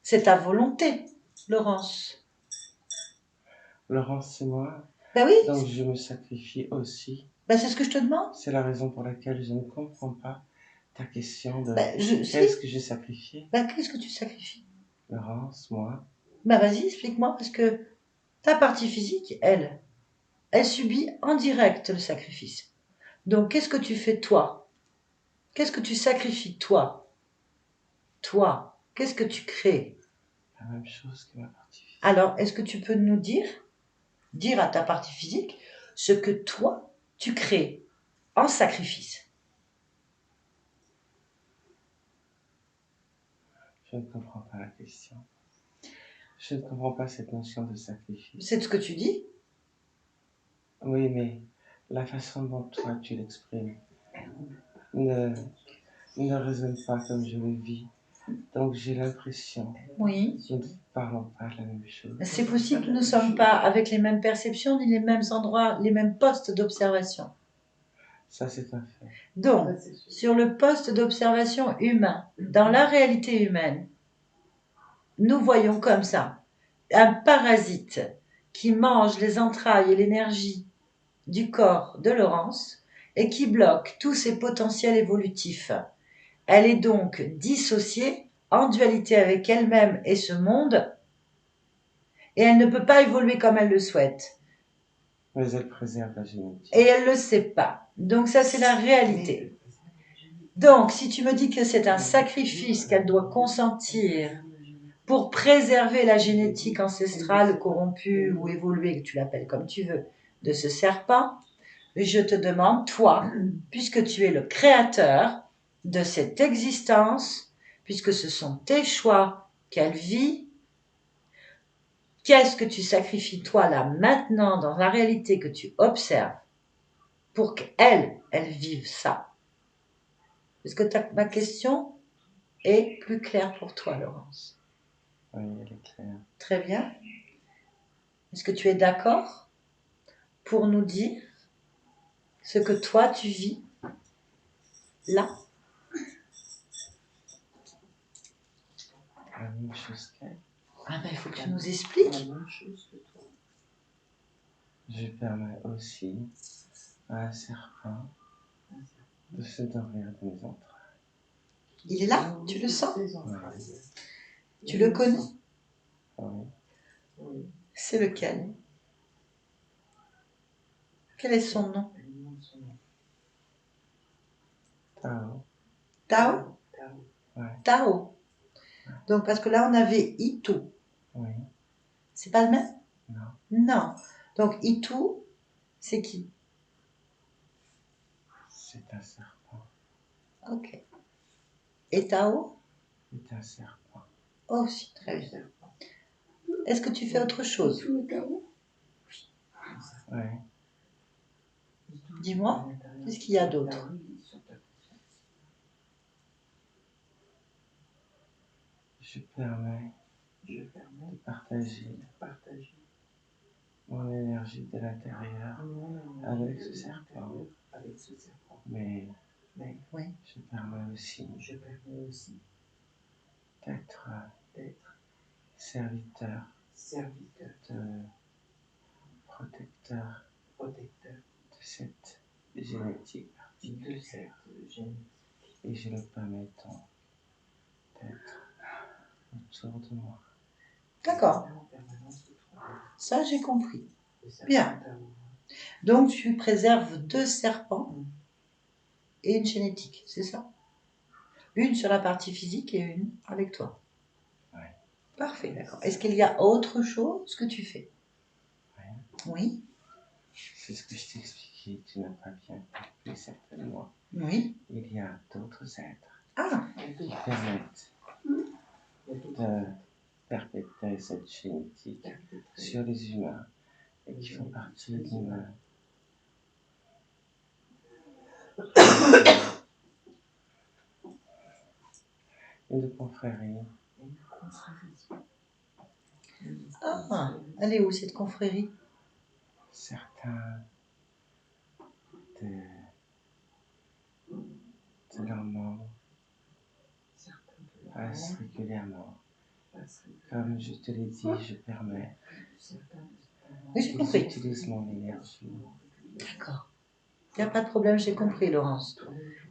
Speaker 1: c'est ta volonté, Laurence.
Speaker 4: Laurence, c'est moi,
Speaker 1: Ben oui,
Speaker 4: donc je me sacrifie aussi.
Speaker 1: ben c'est ce que je te demande.
Speaker 4: C'est la raison pour laquelle je ne comprends pas ta question de
Speaker 1: Ben, si.
Speaker 4: qu'est-ce que j'ai sacrifié.
Speaker 1: Ben, qu'est-ce que tu sacrifies?
Speaker 4: Laurence, moi,
Speaker 1: Ben vas-y, explique-moi, parce que ta partie physique, elle subit en direct le sacrifice. Donc, qu'est-ce que tu fais toi? Qu'est-ce que tu sacrifies toi? Toi, qu'est-ce que tu crées?
Speaker 4: la même chose que ma partie physique.
Speaker 1: Alors, est-ce que tu peux nous dire à ta partie physique, ce que toi, tu crées en sacrifice?
Speaker 4: Je ne comprends pas la question. Je ne comprends pas cette notion de sacrifice.
Speaker 1: C'est ce que tu dis?
Speaker 4: Oui, mais la façon dont toi tu l'exprimes ne résonne pas comme je le vis. Donc j'ai l'impression
Speaker 1: Oui.
Speaker 4: que nous ne parlons pas de la même chose.
Speaker 1: C'est possible que nous ne sommes pas avec les mêmes perceptions, ni les mêmes endroits, les mêmes postes d'observation.
Speaker 4: Ça, c'est un fait.
Speaker 1: Donc, sur le poste d'observation humain, dans la réalité humaine, nous voyons comme ça un parasite qui mange les entrailles et l'énergie du corps de Laurence et qui bloque tous ses potentiels évolutifs. Elle est donc dissociée, en dualité avec elle-même et ce monde, et elle ne peut pas évoluer comme elle le souhaite.
Speaker 4: Mais elle préserve la génétique.
Speaker 1: Et elle ne le sait pas. Donc ça, c'est la réalité. Donc, si tu me dis que c'est un sacrifice qu'elle doit consentir pour préserver la génétique ancestrale corrompue ou évoluée, que tu l'appelles comme tu veux, de ce serpent, je te demande, toi, puisque tu es le créateur de cette existence, puisque ce sont tes choix qu'elle vit, qu'est-ce que tu sacrifies toi là maintenant dans la réalité que tu observes pour qu'elle vive ça? Est-ce que ma question est plus claire pour toi, Laurence?
Speaker 4: Oui, elle est claire.
Speaker 1: Très bien. Est-ce que tu es d'accord pour nous dire ce que toi tu vis là?
Speaker 4: La même chose qu'elle.
Speaker 1: Ah ben il faut que tu nous expliques.
Speaker 4: Je permets aussi à un serpent de se nourrir de mes entrailles.
Speaker 1: Il est là, tu le sens?
Speaker 4: Oui.
Speaker 1: Tu le connais?
Speaker 4: Oui.
Speaker 1: C'est lequel? Quel est son nom?
Speaker 4: Tao.
Speaker 1: Tao?
Speaker 4: Ouais.
Speaker 1: Tao. Donc parce que là on avait Itu.
Speaker 4: Oui.
Speaker 1: C'est pas le même?
Speaker 4: Non.
Speaker 1: Non. Donc Itu, c'est qui?
Speaker 4: C'est un serpent.
Speaker 1: Ok. Et Tao?
Speaker 4: C'est un serpent.
Speaker 1: Aussi, très bien. Est-ce que tu fais autre chose?
Speaker 4: Oui.
Speaker 1: Dis-moi, qu'est-ce qu'il y a d'autre?
Speaker 4: Je permets de partager mon énergie de l'intérieur avec ce serpent. Mais
Speaker 1: Oui.
Speaker 4: je permets aussi d'être serviteur, de protecteur de cette génétique particulière. Et je le permets donc d'être autour de moi.
Speaker 1: D'accord. Ça, j'ai compris. Bien. Donc, tu préserves 2 serpents et une génétique, c'est ça? Une sur la partie physique et une avec toi.
Speaker 4: Ouais.
Speaker 1: Parfait, d'accord. Est-ce qu'il y a autre chose que tu fais?
Speaker 4: Ouais.
Speaker 1: Oui.
Speaker 4: C'est ce que je t'ai expliqué, tu n'as pas bien compris certainement.
Speaker 1: Oui.
Speaker 4: Il y a d'autres êtres
Speaker 1: Ah,
Speaker 4: qui permettent de perpétrer cette génétique sur les humains et qui font partie de l'humain. Une confrérie.
Speaker 1: elle est où cette confrérie?
Speaker 4: Certains de leurs membres passe régulièrement. Comme je te l'ai dit, je permets
Speaker 1: Oui, j'ai
Speaker 4: qu'ils
Speaker 1: compris.
Speaker 4: utilisent mon énergie.
Speaker 1: D'accord. Il n'y a pas de problème, j'ai compris, Laurence.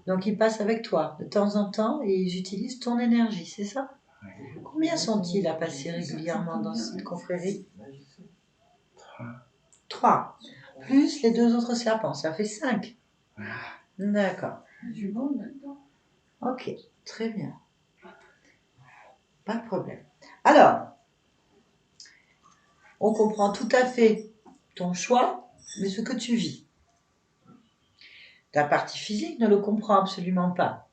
Speaker 1: Donc, ils passent avec toi de temps en temps et ils utilisent ton énergie, c'est ça?
Speaker 4: Ouais.
Speaker 1: Combien sont-ils à passer régulièrement dans cette confrérie?
Speaker 4: 3.
Speaker 1: 3. Plus les 2 autres serpents, ça fait 5.
Speaker 4: Ouais.
Speaker 1: D'accord.
Speaker 2: Du monde là-dedans.
Speaker 1: Ok, très bien. Pas de problème. Alors, on comprend tout à fait ton choix, mais ce que tu vis. Ta partie physique ne le comprend absolument pas.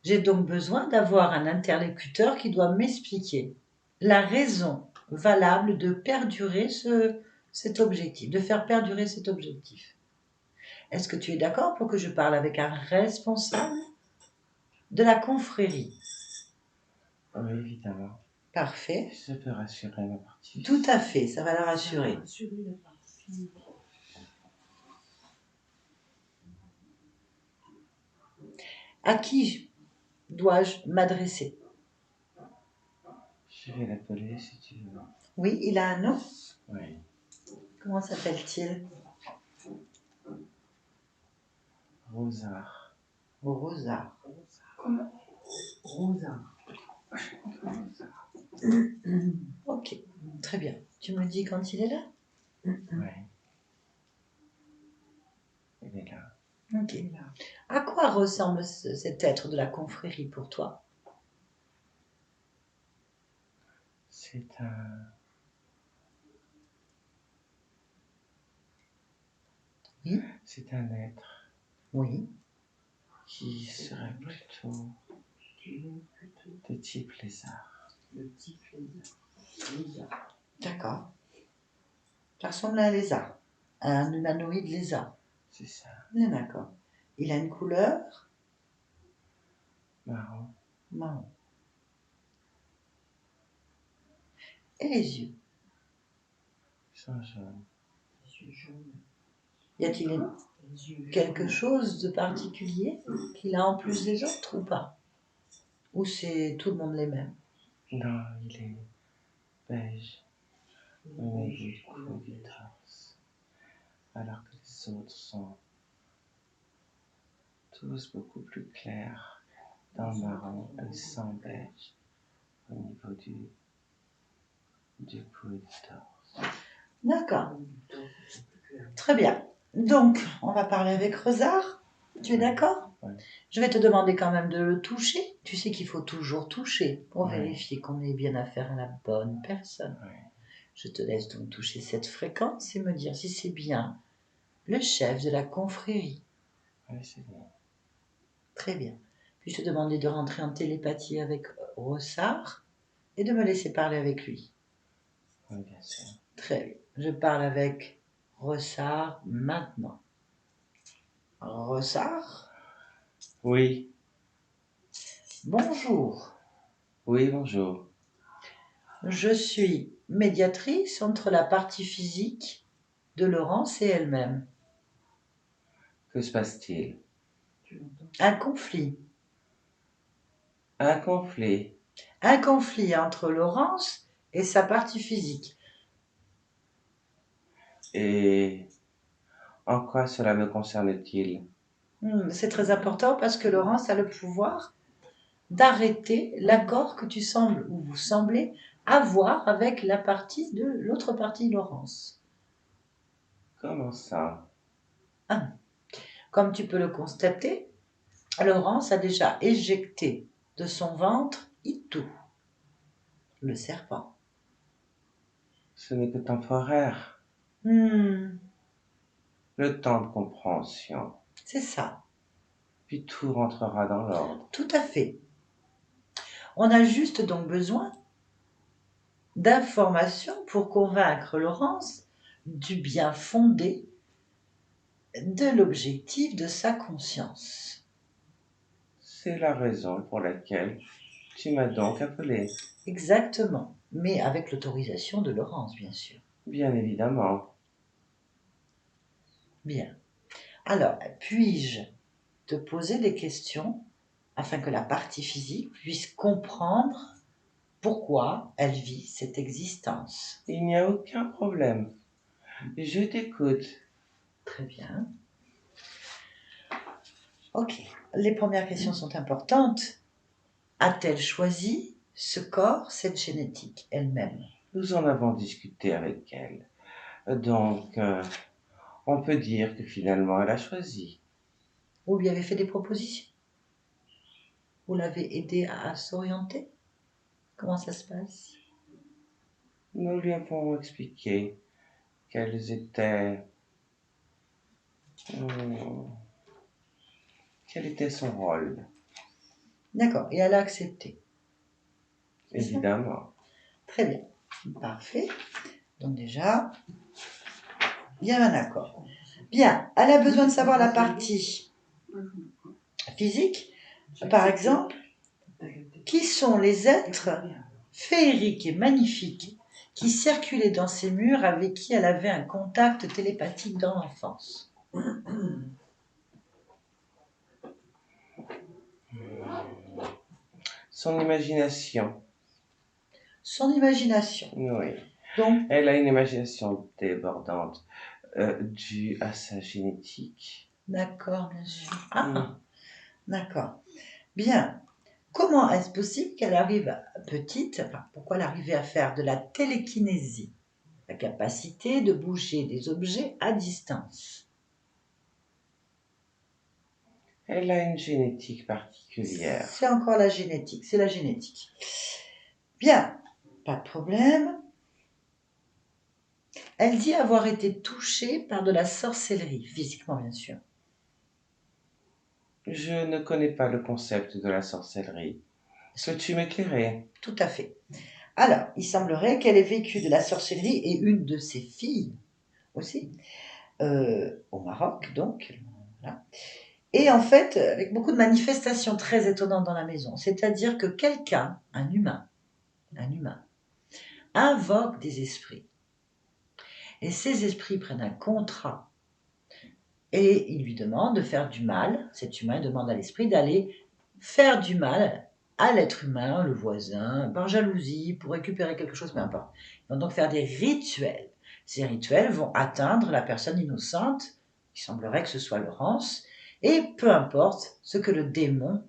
Speaker 1: J'ai donc besoin d'avoir un interlocuteur qui doit m'expliquer la raison valable de perdurer cet objectif, de faire perdurer cet objectif. Est-ce que tu es d'accord pour que je parle avec un responsable de la confrérie?
Speaker 4: Oui, évidemment.
Speaker 1: Parfait.
Speaker 4: Ça peut rassurer ma partie.
Speaker 1: Tout à fait, ça va la rassurer. À qui dois-je m'adresser?
Speaker 4: Je vais l'appeler si tu veux.
Speaker 1: Oui, il a un nom.
Speaker 4: Oui.
Speaker 1: Comment s'appelle-t-il?
Speaker 4: Rosard.
Speaker 1: Rosa.
Speaker 2: Comment?
Speaker 3: Rosa.
Speaker 1: Ok, très bien. Tu me dis quand il est là?
Speaker 4: Oui. Il est là.
Speaker 1: Ok. À quoi ressemble cet être de la confrérie pour toi?
Speaker 4: C'est un...
Speaker 1: Oui.
Speaker 4: C'est un être
Speaker 1: Oui.
Speaker 4: qui serait plutôt de type lézard.
Speaker 1: D'accord. Ça ressemble à un lézard. Un humanoïde lézard.
Speaker 4: C'est ça.
Speaker 1: Bien d'accord. Il a une couleur
Speaker 4: Marron.
Speaker 1: marron. Et les yeux?
Speaker 4: Ils sont jaunes.
Speaker 1: Y a-t-il quelque chose de particulier qu'il a en plus des autres ou pas? Ou c'est tout le monde les mêmes?
Speaker 4: Non, il est beige au niveau du cou et du torse. Alors que les autres sont tous beaucoup plus clairs dans le marron et sans beige au niveau du cou et du torse.
Speaker 1: D'accord. Très bien. Donc, on va parler avec Rosard. Tu es d'accord?
Speaker 4: Ouais.
Speaker 1: Je vais te demander quand même de le toucher. Tu sais qu'il faut toujours toucher pour
Speaker 4: Ouais.
Speaker 1: vérifier qu'on ait bien affaire à la bonne personne.
Speaker 4: Ouais.
Speaker 1: Je te laisse donc toucher cette fréquence et me dire si c'est bien le chef de la confrérie.
Speaker 4: Oui, c'est bien.
Speaker 1: Très bien. Puis je te demander de rentrer en télépathie avec Rossard et de me laisser parler avec lui.
Speaker 4: Oui, bien sûr.
Speaker 1: Très bien. Je parle avec Rossard maintenant. Rossard,
Speaker 4: Oui.
Speaker 1: bonjour.
Speaker 4: Oui, bonjour.
Speaker 1: Je suis médiatrice entre la partie physique de Laurence et elle-même.
Speaker 4: Que se passe-t-il?
Speaker 1: Un conflit.
Speaker 4: Un conflit.
Speaker 1: Un conflit entre Laurence et sa partie physique.
Speaker 4: Et en quoi cela me concerne-t-il?
Speaker 1: C'est très important parce que Laurence a le pouvoir d'arrêter l'accord que tu sembles ou vous semblez avoir avec la partie de l'autre partie Laurence.
Speaker 4: Comment ça?
Speaker 1: Comme tu peux le constater, Laurence a déjà éjecté de son ventre Itou, le serpent.
Speaker 4: Ce n'est que temporaire.
Speaker 1: Hmm,
Speaker 4: Le temps de compréhension.
Speaker 1: c'est ça,
Speaker 4: Puis tout rentrera dans l'ordre.
Speaker 1: tout à fait. On a juste donc besoin d'informations pour convaincre Laurence du bien fondé de l'objectif de sa conscience.
Speaker 4: C'est la raison pour laquelle tu m'as donc appelé.
Speaker 1: Exactement, mais avec l'autorisation de Laurence, bien sûr.
Speaker 4: Bien évidemment.
Speaker 1: Bien. Alors, puis-je te poser des questions afin que la partie physique puisse comprendre pourquoi elle vit cette existence.
Speaker 4: Il n'y a aucun problème. Je t'écoute.
Speaker 1: Très bien. Ok. Les premières questions sont importantes. A-t-elle choisi ce corps, cette génétique elle-même?
Speaker 4: Nous en avons discuté avec elle. Donc, on peut dire que finalement, elle a choisi.
Speaker 1: Vous lui avez fait des propositions? Vous l'avez aidé à s'orienter? Comment ça se passe?
Speaker 4: Nous lui avons expliqué quels étaient... quel était son rôle,
Speaker 1: D'accord. Et elle a accepté. C'est ça?
Speaker 4: évidemment.
Speaker 1: Très bien. Parfait. Donc déjà, il y a un accord. Bien. Elle a besoin de savoir la partie physique. Par exemple, qui sont les êtres féeriques et magnifiques qui circulaient dans ces murs avec qui elle avait un contact télépathique dans l'enfance?
Speaker 4: Son imagination,
Speaker 1: Son imagination.
Speaker 4: oui.
Speaker 1: Donc,
Speaker 4: Elle a une imagination débordante, due à sa génétique.
Speaker 1: d'accord, bien sûr. Ah, d'accord. Bien. Comment est-ce possible qu'elle arrive petite, enfin, pourquoi elle arrivait à faire de la télékinésie, la capacité de bouger des objets à distance?
Speaker 4: Elle a une génétique particulière.
Speaker 1: C'est encore la génétique, c'est la génétique. Bien, pas de problème. Elle dit avoir été touchée par de la sorcellerie, physiquement bien sûr.
Speaker 4: Je ne connais pas le concept de la sorcellerie. Peux-tu m'éclairer?
Speaker 1: Tout à fait. Alors, il semblerait qu'elle ait vécu de la sorcellerie et une de ses filles aussi, au Maroc donc. Voilà. Et en fait, avec beaucoup de manifestations très étonnantes dans la maison. C'est-à-dire que quelqu'un, un humain, invoque des esprits. Et ces esprits prennent un contrat. Et ils lui demandent de faire du mal. Cet humain demande à l'esprit d'aller faire du mal à l'être humain, le voisin, par jalousie, pour récupérer quelque chose, peu importe. Ils vont donc faire des rituels. Ces rituels vont atteindre la personne innocente, il semblerait que ce soit Laurence, et peu importe ce que le démon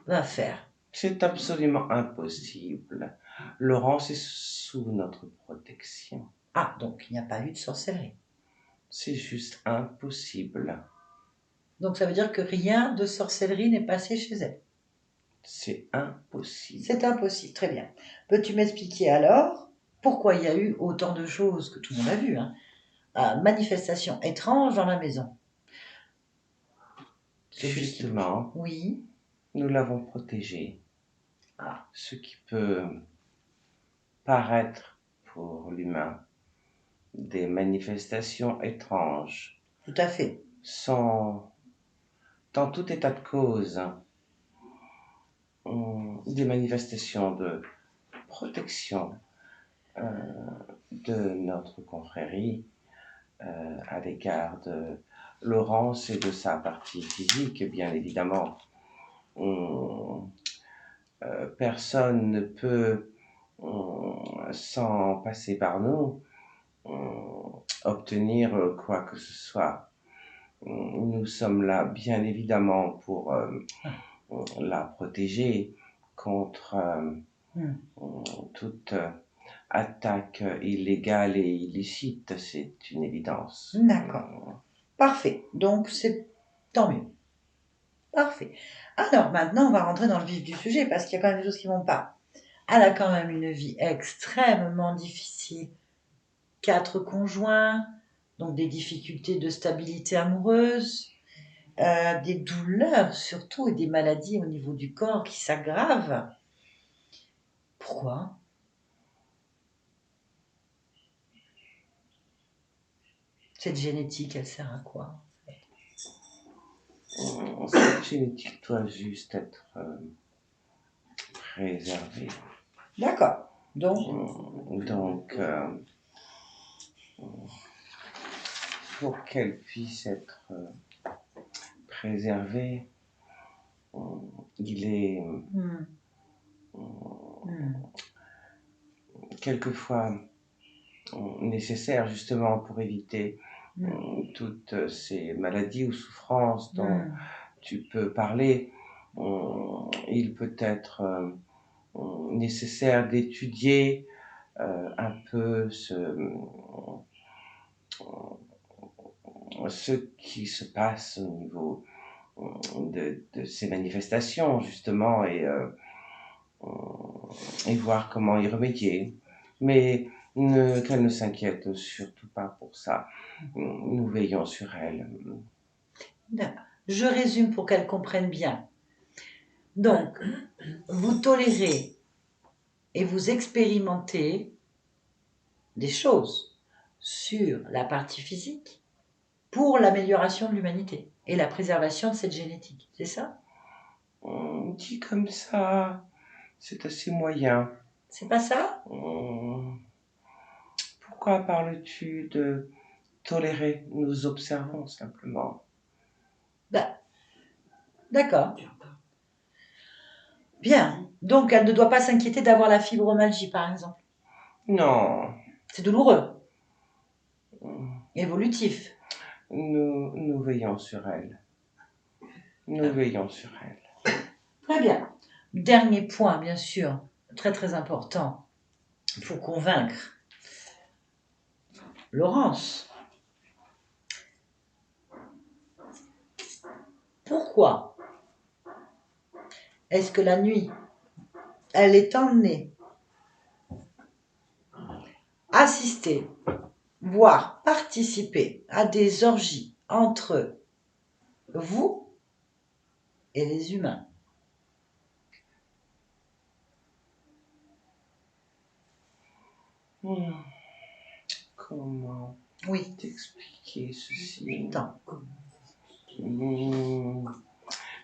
Speaker 1: va faire.
Speaker 4: C'est absolument impossible. Laurence est sous notre protection.
Speaker 1: Ah, donc il n'y a pas eu de sorcellerie.
Speaker 4: C'est juste impossible.
Speaker 1: Donc ça veut dire que rien de sorcellerie n'est passé chez elle.
Speaker 4: C'est impossible.
Speaker 1: C'est impossible, très bien. Peux-tu m'expliquer alors pourquoi il y a eu autant de choses que tout le monde a vues, manifestations étranges dans la maison?
Speaker 4: Justement,
Speaker 1: Oui.
Speaker 4: nous l'avons protégée.
Speaker 1: Ah.
Speaker 4: Ce qui peut paraître pour l'humain des manifestations étranges
Speaker 1: Tout à fait.
Speaker 4: sont, dans tout état de cause, des manifestations de protection de notre confrérie à l'égard de Laurence et de sa partie physique, bien évidemment. Personne ne peut, sans passer par nous, obtenir quoi que ce soit. Nous sommes là, bien évidemment, pour la protéger contre toute attaque illégale et illicite, c'est une évidence.
Speaker 1: D'accord. Parfait. Donc c'est tant mieux. Parfait. Alors maintenant, on va rentrer dans le vif du sujet parce qu'il y a quand même des choses qui vont pas. Elle a quand même une vie extrêmement difficile. 4 conjoints, donc des difficultés de stabilité amoureuse, des douleurs surtout et des maladies au niveau du corps qui s'aggravent. Pourquoi? Cette génétique, elle sert à quoi?
Speaker 4: Cette génétique doit juste être préservée.
Speaker 1: D'accord. Donc,
Speaker 4: pour qu'elle puisse être préservée, il est
Speaker 1: Hmm. Hmm.
Speaker 4: quelquefois nécessaire justement pour éviter
Speaker 1: Hmm.
Speaker 4: toutes ces maladies ou souffrances dont
Speaker 1: Hmm.
Speaker 4: tu peux parler. Il peut être nécessaire d'étudier un peu ce qui se passe au niveau de ces manifestations justement et voir comment y remédier. Mais qu'elle ne s'inquiète surtout pas pour ça. Nous veillons sur elle.
Speaker 1: Je résume pour qu'elle comprenne bien. Donc, vous tolérez et vous expérimentez des choses sur la partie physique pour l'amélioration de l'humanité et la préservation de cette génétique. C'est ça?
Speaker 4: Dit comme ça, c'est assez moyen.
Speaker 1: C'est pas ça?
Speaker 4: Pourquoi parles-tu de tolérer? Nous observons simplement.
Speaker 1: Ben, d'accord. Bien. Donc, elle ne doit pas s'inquiéter d'avoir la fibromyalgie, par exemple.
Speaker 4: Non.
Speaker 1: C'est douloureux. Évolutif.
Speaker 4: Nous veillons sur elle. Nous veillons sur elle.
Speaker 1: Très bien. Dernier point, bien sûr, très très important, pour convaincre Laurence. Pourquoi est-ce que la nuit, elle est emmenée assister, voire participer à des orgies entre vous et les humains?
Speaker 4: Comment
Speaker 1: Oui.
Speaker 4: t'expliquer ceci?
Speaker 1: Attends.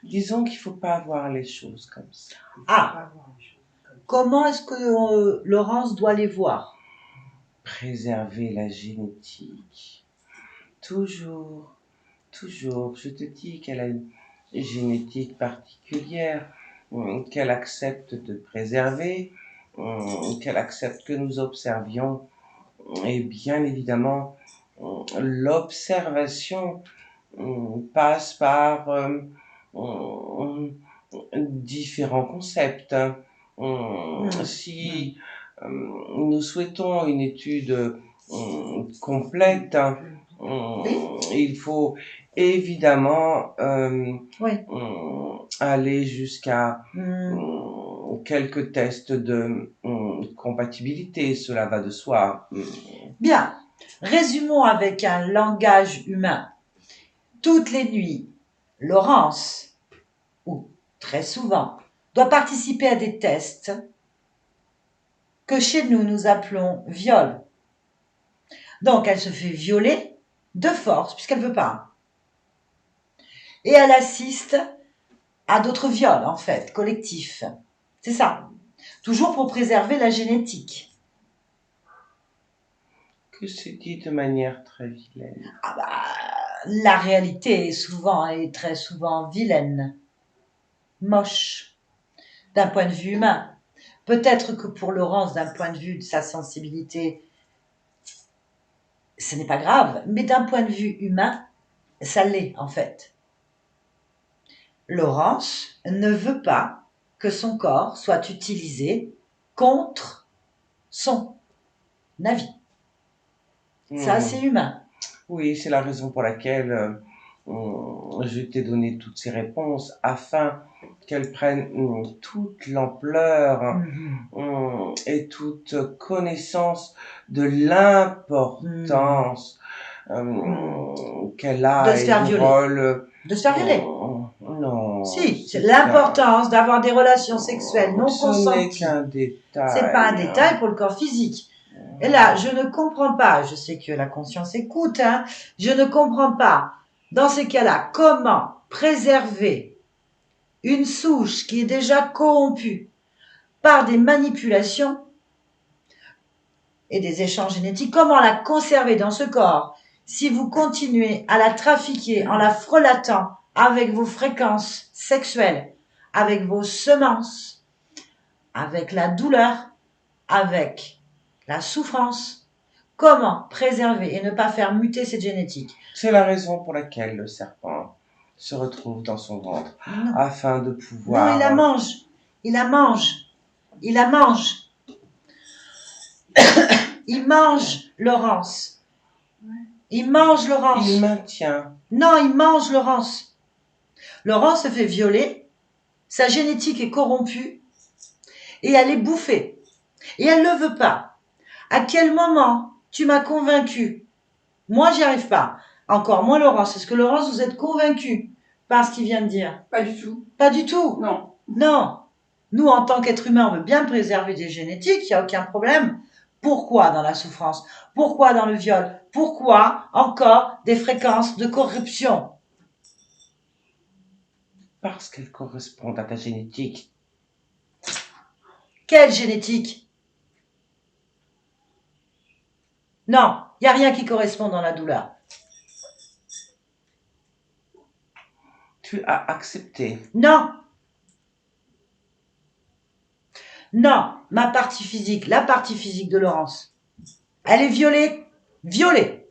Speaker 4: Disons qu'il ne faut pas voir les choses comme ça.
Speaker 1: Ah, comment est-ce que Laurence doit les voir?
Speaker 4: Préserver la génétique. Toujours, toujours. Je te dis qu'elle a une génétique particulière qu'elle accepte de préserver, qu'elle accepte que nous observions. Et bien évidemment, l'observation passe par différents concepts. Si nous souhaitons une étude complète, il faut évidemment
Speaker 1: Oui.
Speaker 4: aller jusqu'à
Speaker 1: Hmm.
Speaker 4: quelques tests de compatibilité, cela va de soi.
Speaker 1: Bien. Résumons avec un langage humain. Toutes les nuits, Laurence, ou très souvent, doit participer à des tests que chez nous, nous appelons viol. Donc, elle se fait violer de force, puisqu'elle ne veut pas. Et elle assiste à d'autres viols, en fait, collectifs. C'est ça. Toujours pour préserver la génétique.
Speaker 4: Que c'est dit de manière très vilaine.
Speaker 1: Ah bah, la réalité est très souvent vilaine, moche, d'un point de vue humain. Peut-être que pour Laurence, d'un point de vue de sa sensibilité, ce n'est pas grave, mais d'un point de vue humain, ça l'est en fait. Laurence ne veut pas que son corps soit utilisé contre son avis. Ça, c'est humain.
Speaker 4: Oui, c'est la raison pour laquelle je t'ai donné toutes ces réponses afin qu'elles prennent toute l'ampleur et toute connaissance de l'importance qu'elle a
Speaker 1: De se
Speaker 4: et
Speaker 1: faire
Speaker 4: du
Speaker 1: violer.
Speaker 4: rôle.
Speaker 1: De se faire violer.
Speaker 4: Non.
Speaker 1: Si, c'est l'importance d'avoir des relations sexuelles non
Speaker 4: Ce n'est
Speaker 1: consenties.
Speaker 4: qu'un détail.
Speaker 1: C'est pas un détail pour le corps physique. Et là, je ne comprends pas, je sais que la conscience écoute, hein, je ne comprends pas, dans ces cas-là, comment préserver une souche qui est déjà corrompue par des manipulations et des échanges génétiques, comment la conserver dans ce corps si vous continuez à la trafiquer en la frelatant avec vos fréquences sexuelles, avec vos semences, avec la douleur, avec la souffrance. Comment préserver et ne pas faire muter cette génétique?
Speaker 4: C'est la raison pour laquelle le serpent se retrouve dans son ventre,
Speaker 1: Non,
Speaker 4: afin de
Speaker 1: non,
Speaker 4: pouvoir...
Speaker 1: il la mange. Il la mange. Il la mange. Il mange Laurence. Il mange Laurence.
Speaker 4: Il maintient.
Speaker 1: Non, il mange Laurence. Laurence se fait violer, sa génétique est corrompue et elle est bouffée. Et elle ne le veut pas. À quel moment tu m'as convaincu? Moi, j'y arrive pas. Encore moins Laurence. Est-ce que Laurence, vous êtes convaincue par ce qu'il vient de dire?
Speaker 2: Pas du tout.
Speaker 1: Pas du tout.
Speaker 2: Non.
Speaker 1: Non. Nous, en tant qu'êtres humains, on veut bien préserver des génétiques, il n'y a aucun problème. Pourquoi dans la souffrance? Pourquoi dans le viol? Pourquoi encore des fréquences de corruption?
Speaker 4: Parce qu'elles correspondent à ta génétique.
Speaker 1: Quelle génétique? Non, il n'y a rien qui correspond dans la douleur.
Speaker 4: Tu as accepté.
Speaker 1: Non. Non, ma partie physique, la partie physique de Laurence, elle est violée, violée,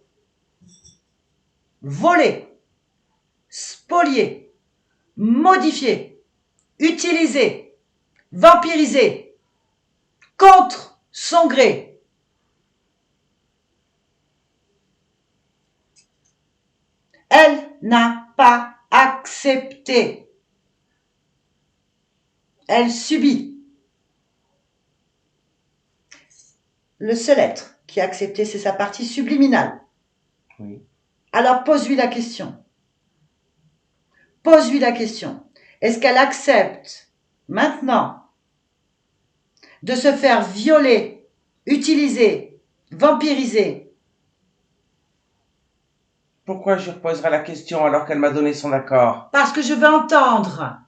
Speaker 1: volée, spoliée, modifiée, utilisée, vampirisée, contre son gré. Elle n'a pas accepté. Elle subit. Le seul être qui a accepté, c'est sa partie subliminale.
Speaker 4: Oui.
Speaker 1: Alors pose-lui la question. Pose-lui la question. Est-ce qu'elle accepte maintenant de se faire violer, utiliser, vampiriser?
Speaker 4: Pourquoi je poserai la question alors qu'elle m'a donné son accord?
Speaker 1: Parce que je veux entendre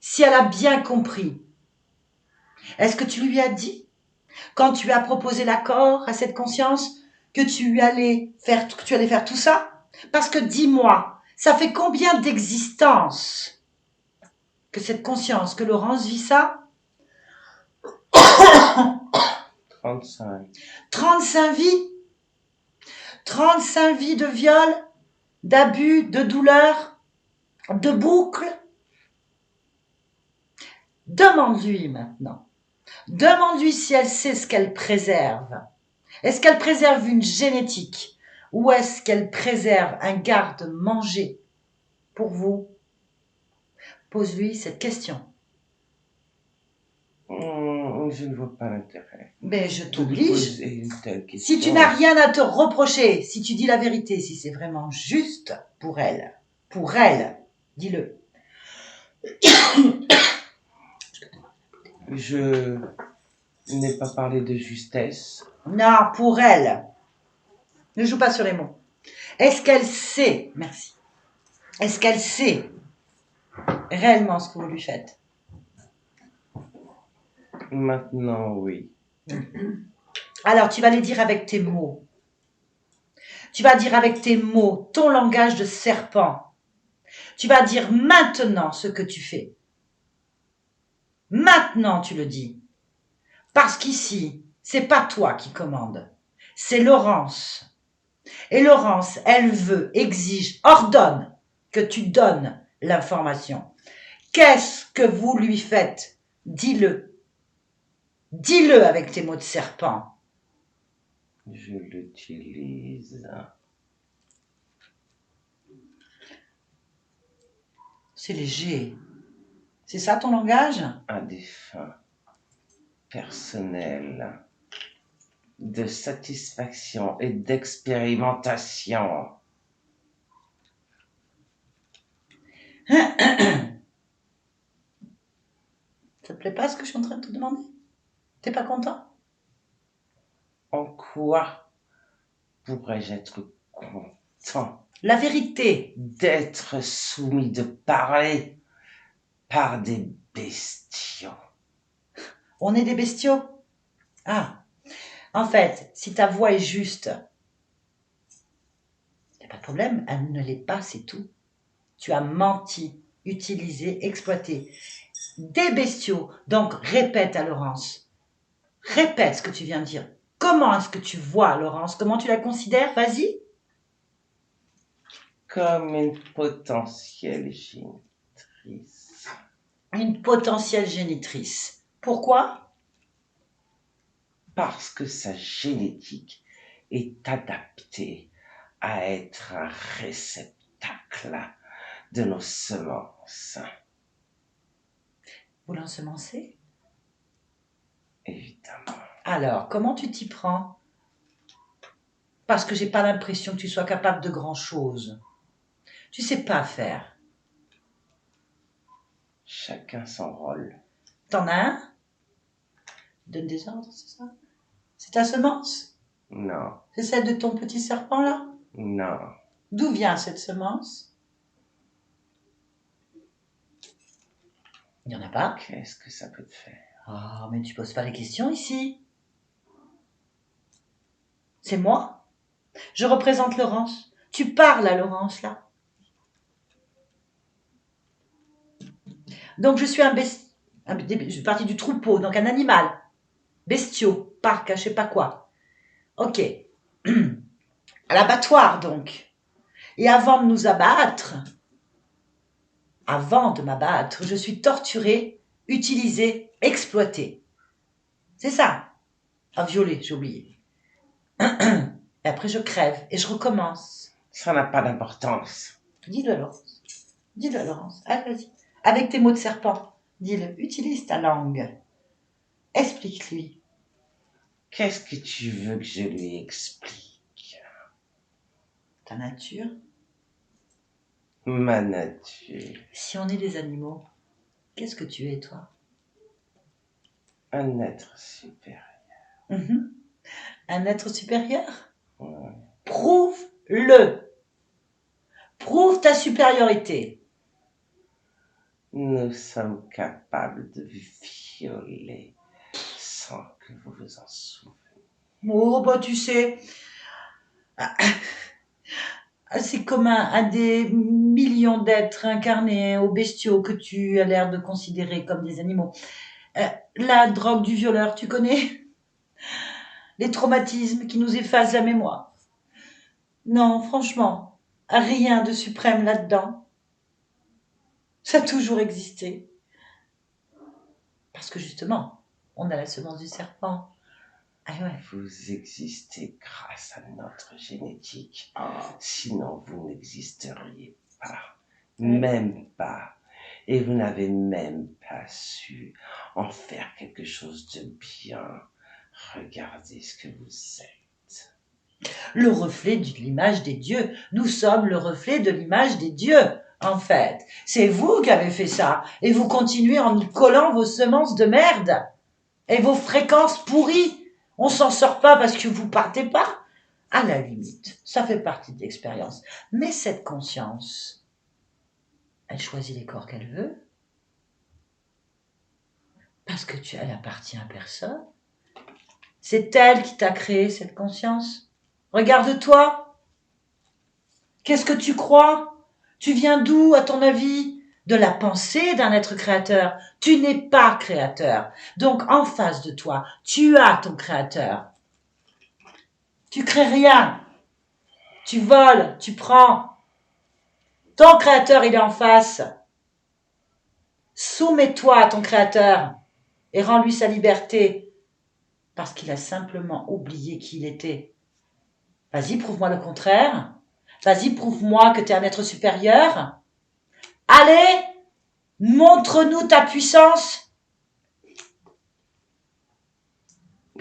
Speaker 1: si elle a bien compris. Est-ce que tu lui as dit, quand tu as proposé l'accord à cette conscience, que tu allais faire tout ça? Parce que dis-moi, ça fait combien d'existences que cette conscience, que Laurence vit ça?
Speaker 4: 35.
Speaker 1: 35 vies. 35 vies de viol, d'abus, de douleur, de boucles. Demande-lui maintenant. Demande-lui si elle sait ce qu'elle préserve. Est-ce qu'elle préserve une génétique ou est-ce qu'elle préserve un garde-manger pour vous? Pose-lui cette question.
Speaker 4: Je ne vois pas l'intérêt.
Speaker 1: Mais je
Speaker 4: de
Speaker 1: t'oblige.
Speaker 4: poser une telle question.
Speaker 1: Si tu n'as rien à te reprocher, si tu dis la vérité, si c'est vraiment juste pour elle, dis-le.
Speaker 4: Je n'ai pas parlé de justesse.
Speaker 1: Non, pour elle. Ne joue pas sur les mots. Est-ce qu'elle sait, merci, est-ce qu'elle sait réellement ce que vous lui faites?
Speaker 4: Maintenant, oui.
Speaker 1: Alors, tu vas les dire avec tes mots. Tu vas dire avec tes mots, ton langage de serpent. Tu vas dire maintenant ce que tu fais. Maintenant, tu le dis. Parce qu'ici, c'est pas toi qui commande. C'est Laurence. Et Laurence, elle veut, exige, ordonne que tu donnes l'information. Qu'est-ce que vous lui faites? Dis-le. Dis-le avec tes mots de serpent.
Speaker 4: Je l'utilise.
Speaker 1: C'est léger. C'est ça ton langage?
Speaker 4: À des fins personnelles, de satisfaction et d'expérimentation.
Speaker 1: Ça te plaît pas ce que je suis en train de te demander? T'es pas content?
Speaker 4: En quoi pourrais-je être content
Speaker 1: La vérité.
Speaker 4: d'être soumis, de parler par des bestiaux?
Speaker 1: On est des bestiaux? Ah. En fait, si ta voix est juste, y a pas de problème, elle ne l'est pas, c'est tout. Tu as menti. utiliser, exploiter. Des bestiaux. Donc, répète à Laurence. Répète ce que tu viens de dire. Comment est-ce que tu vois, Laurence? Comment tu la considères? Vas-y.
Speaker 4: Comme une potentielle génitrice.
Speaker 1: Une potentielle génitrice. Pourquoi?
Speaker 4: Parce que sa génétique est adaptée à être un réceptacle de nos semences.
Speaker 1: Vous l'ensemencez?
Speaker 4: Évidemment.
Speaker 1: Alors, comment tu t'y prends? Parce que j'ai pas l'impression que tu sois capable de grand-chose. Tu sais pas faire.
Speaker 4: Chacun son rôle.
Speaker 1: T'en as un? Donne des ordres, c'est ça? C'est ta semence?
Speaker 4: Non,
Speaker 1: C'est celle de ton petit serpent là?
Speaker 4: non.
Speaker 1: D'où vient cette semence? Il n'y en a pas?
Speaker 4: Qu'est-ce que ça peut te faire?
Speaker 1: Ah, mais tu poses pas les questions ici. C'est moi? Je représente Laurence. Tu parles à Laurence là. Donc je suis je suis partie du troupeau, donc un animal. Bestiaux, parc, je sais pas quoi. Ok. À l'abattoir donc. Et avant de nous abattre, avant de m'abattre, je suis torturée, utilisée, exploitée. C'est ça. Ah, violée, j'ai oublié. Et après je crève et je recommence.
Speaker 4: Ça n'a pas d'importance.
Speaker 1: Dis-le à Laurence. Dis-le à Laurence. Allez, vas-y. Avec tes mots de serpent. Dis-le. Utilise ta langue. Explique-lui.
Speaker 4: Qu'est-ce que tu veux que je lui explique?
Speaker 1: Ta nature.
Speaker 4: Ma nature.
Speaker 1: Si on est des animaux, qu'est-ce que tu es, toi?
Speaker 4: Un être supérieur.
Speaker 1: Un être supérieur?
Speaker 4: Ouais.
Speaker 1: Prouve-le. Prouve ta supériorité.
Speaker 4: Nous sommes capables de violer sans que vous vous en souveniez.
Speaker 1: Oh, bah tu sais, c'est comme un des millions d'êtres incarnés aux bestiaux que tu as l'air de considérer comme des animaux. La drogue du violeur, tu connais? Les traumatismes qui nous effacent la mémoire. Non, franchement, rien de suprême là-dedans. Ça a toujours existé. Parce que justement, on a la semence du serpent. Ah ouais.
Speaker 4: Vous existez grâce à notre génétique. Sinon, vous n'existeriez pas. Même pas. Et vous n'avez même pas su en faire quelque chose de bien. Regardez ce que vous êtes.
Speaker 1: Le reflet de l'image des dieux. Nous sommes le reflet de l'image des dieux, en fait. C'est vous qui avez fait ça. Et vous continuez en nous collant vos semences de merde. Et vos fréquences pourries. On s'en sort pas parce que vous partez pas. À la limite, ça fait partie de l'expérience. Mais cette conscience, elle choisit les corps qu'elle veut. Parce que elle appartient à personne. C'est elle qui t'a créé cette conscience. Regarde-toi. Qu'est-ce que tu crois? Tu viens d'où, à ton avis? De la pensée d'un être créateur. Tu n'es pas créateur. Donc, en face de toi, tu as ton créateur. Tu crées rien. Tu voles, tu prends. Ton créateur, il est en face. Soumets-toi à ton créateur et rends-lui sa liberté. Parce qu'il a simplement oublié qui il était. Vas-y, prouve-moi le contraire. Vas-y, prouve-moi que tu es un être supérieur. Allez, montre-nous ta puissance.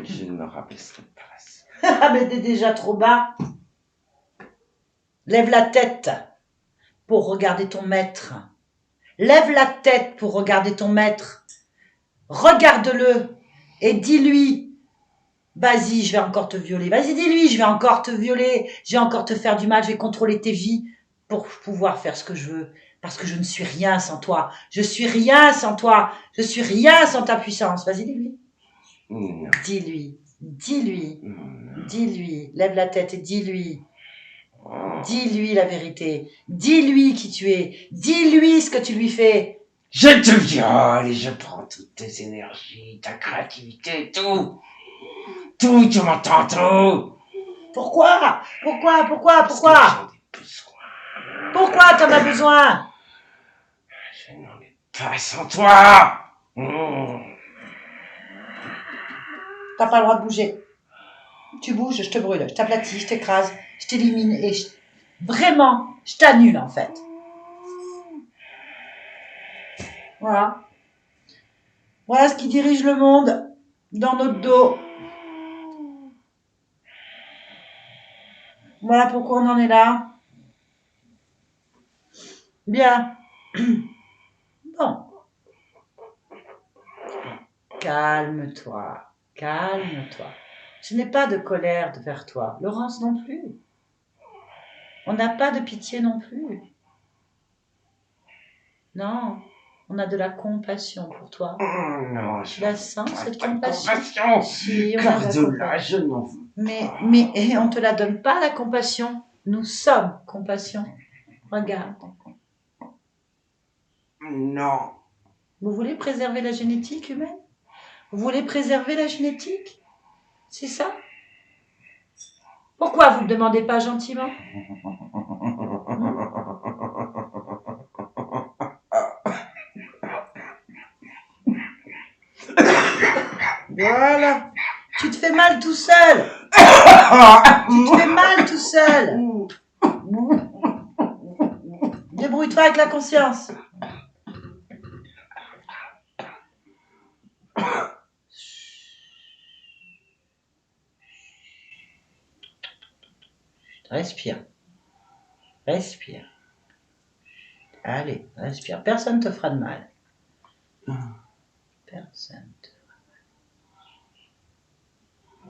Speaker 4: Je ne me rabaisserai pas.
Speaker 1: Ah, mais t'es déjà trop bas. Lève la tête pour regarder ton maître. Lève la tête pour regarder ton maître. Regarde-le et dis-lui, vas-y, je vais encore te violer. Vas-y, dis-lui, je vais encore te violer. Je vais encore te faire du mal. Je vais contrôler tes vies pour pouvoir faire ce que je veux. Parce que je ne suis rien sans toi. Je suis rien sans toi. Je suis rien sans ta puissance. Vas-y, dis-lui.
Speaker 4: Non.
Speaker 1: Dis-lui. Dis-lui.
Speaker 4: Non.
Speaker 1: Dis-lui. Lève la tête et dis-lui. Dis-lui la vérité. Dis-lui qui tu es. Dis-lui ce que tu lui fais.
Speaker 4: Je te viole et je prends toutes tes énergies, ta créativité, tout. Tout, tu m'entends, tout.
Speaker 1: Pourquoi? Pourquoi?
Speaker 4: Parce que j'en ai besoin.
Speaker 1: Pourquoi t'en as besoin?
Speaker 4: Je n'en ai pas sans toi. Mmh.
Speaker 1: T'as pas le droit de bouger. Tu bouges, je te brûle, je t'aplatis, je t'écrase, je t'élimine et vraiment, je t'annule en fait. Voilà. Voilà ce qui dirige le monde dans notre dos. Voilà pourquoi on en est là. Bien. Bon. Calme-toi. Calme-toi. Je n'ai pas de colère vers toi. Laurence non plus. On n'a pas de pitié non plus. Non. On a de la compassion pour toi.
Speaker 4: Oh non,
Speaker 1: Tu la sens, cette
Speaker 4: pas de
Speaker 1: compassion? Si, on a de la
Speaker 4: Cordula, je n'en veux.
Speaker 1: Mais on te la donne pas, la compassion. Nous sommes compassion. Regarde.
Speaker 4: Non.
Speaker 1: Vous voulez préserver la génétique humaine? Vous voulez préserver la génétique? C'est ça? Pourquoi vous ne me demandez pas gentiment? Voilà. Tu te fais mal tout seul. Tu te fais mal tout seul. Débrouille-toi avec la conscience. Respire. Respire. Allez, respire. Personne ne te fera de mal. Personne te fera de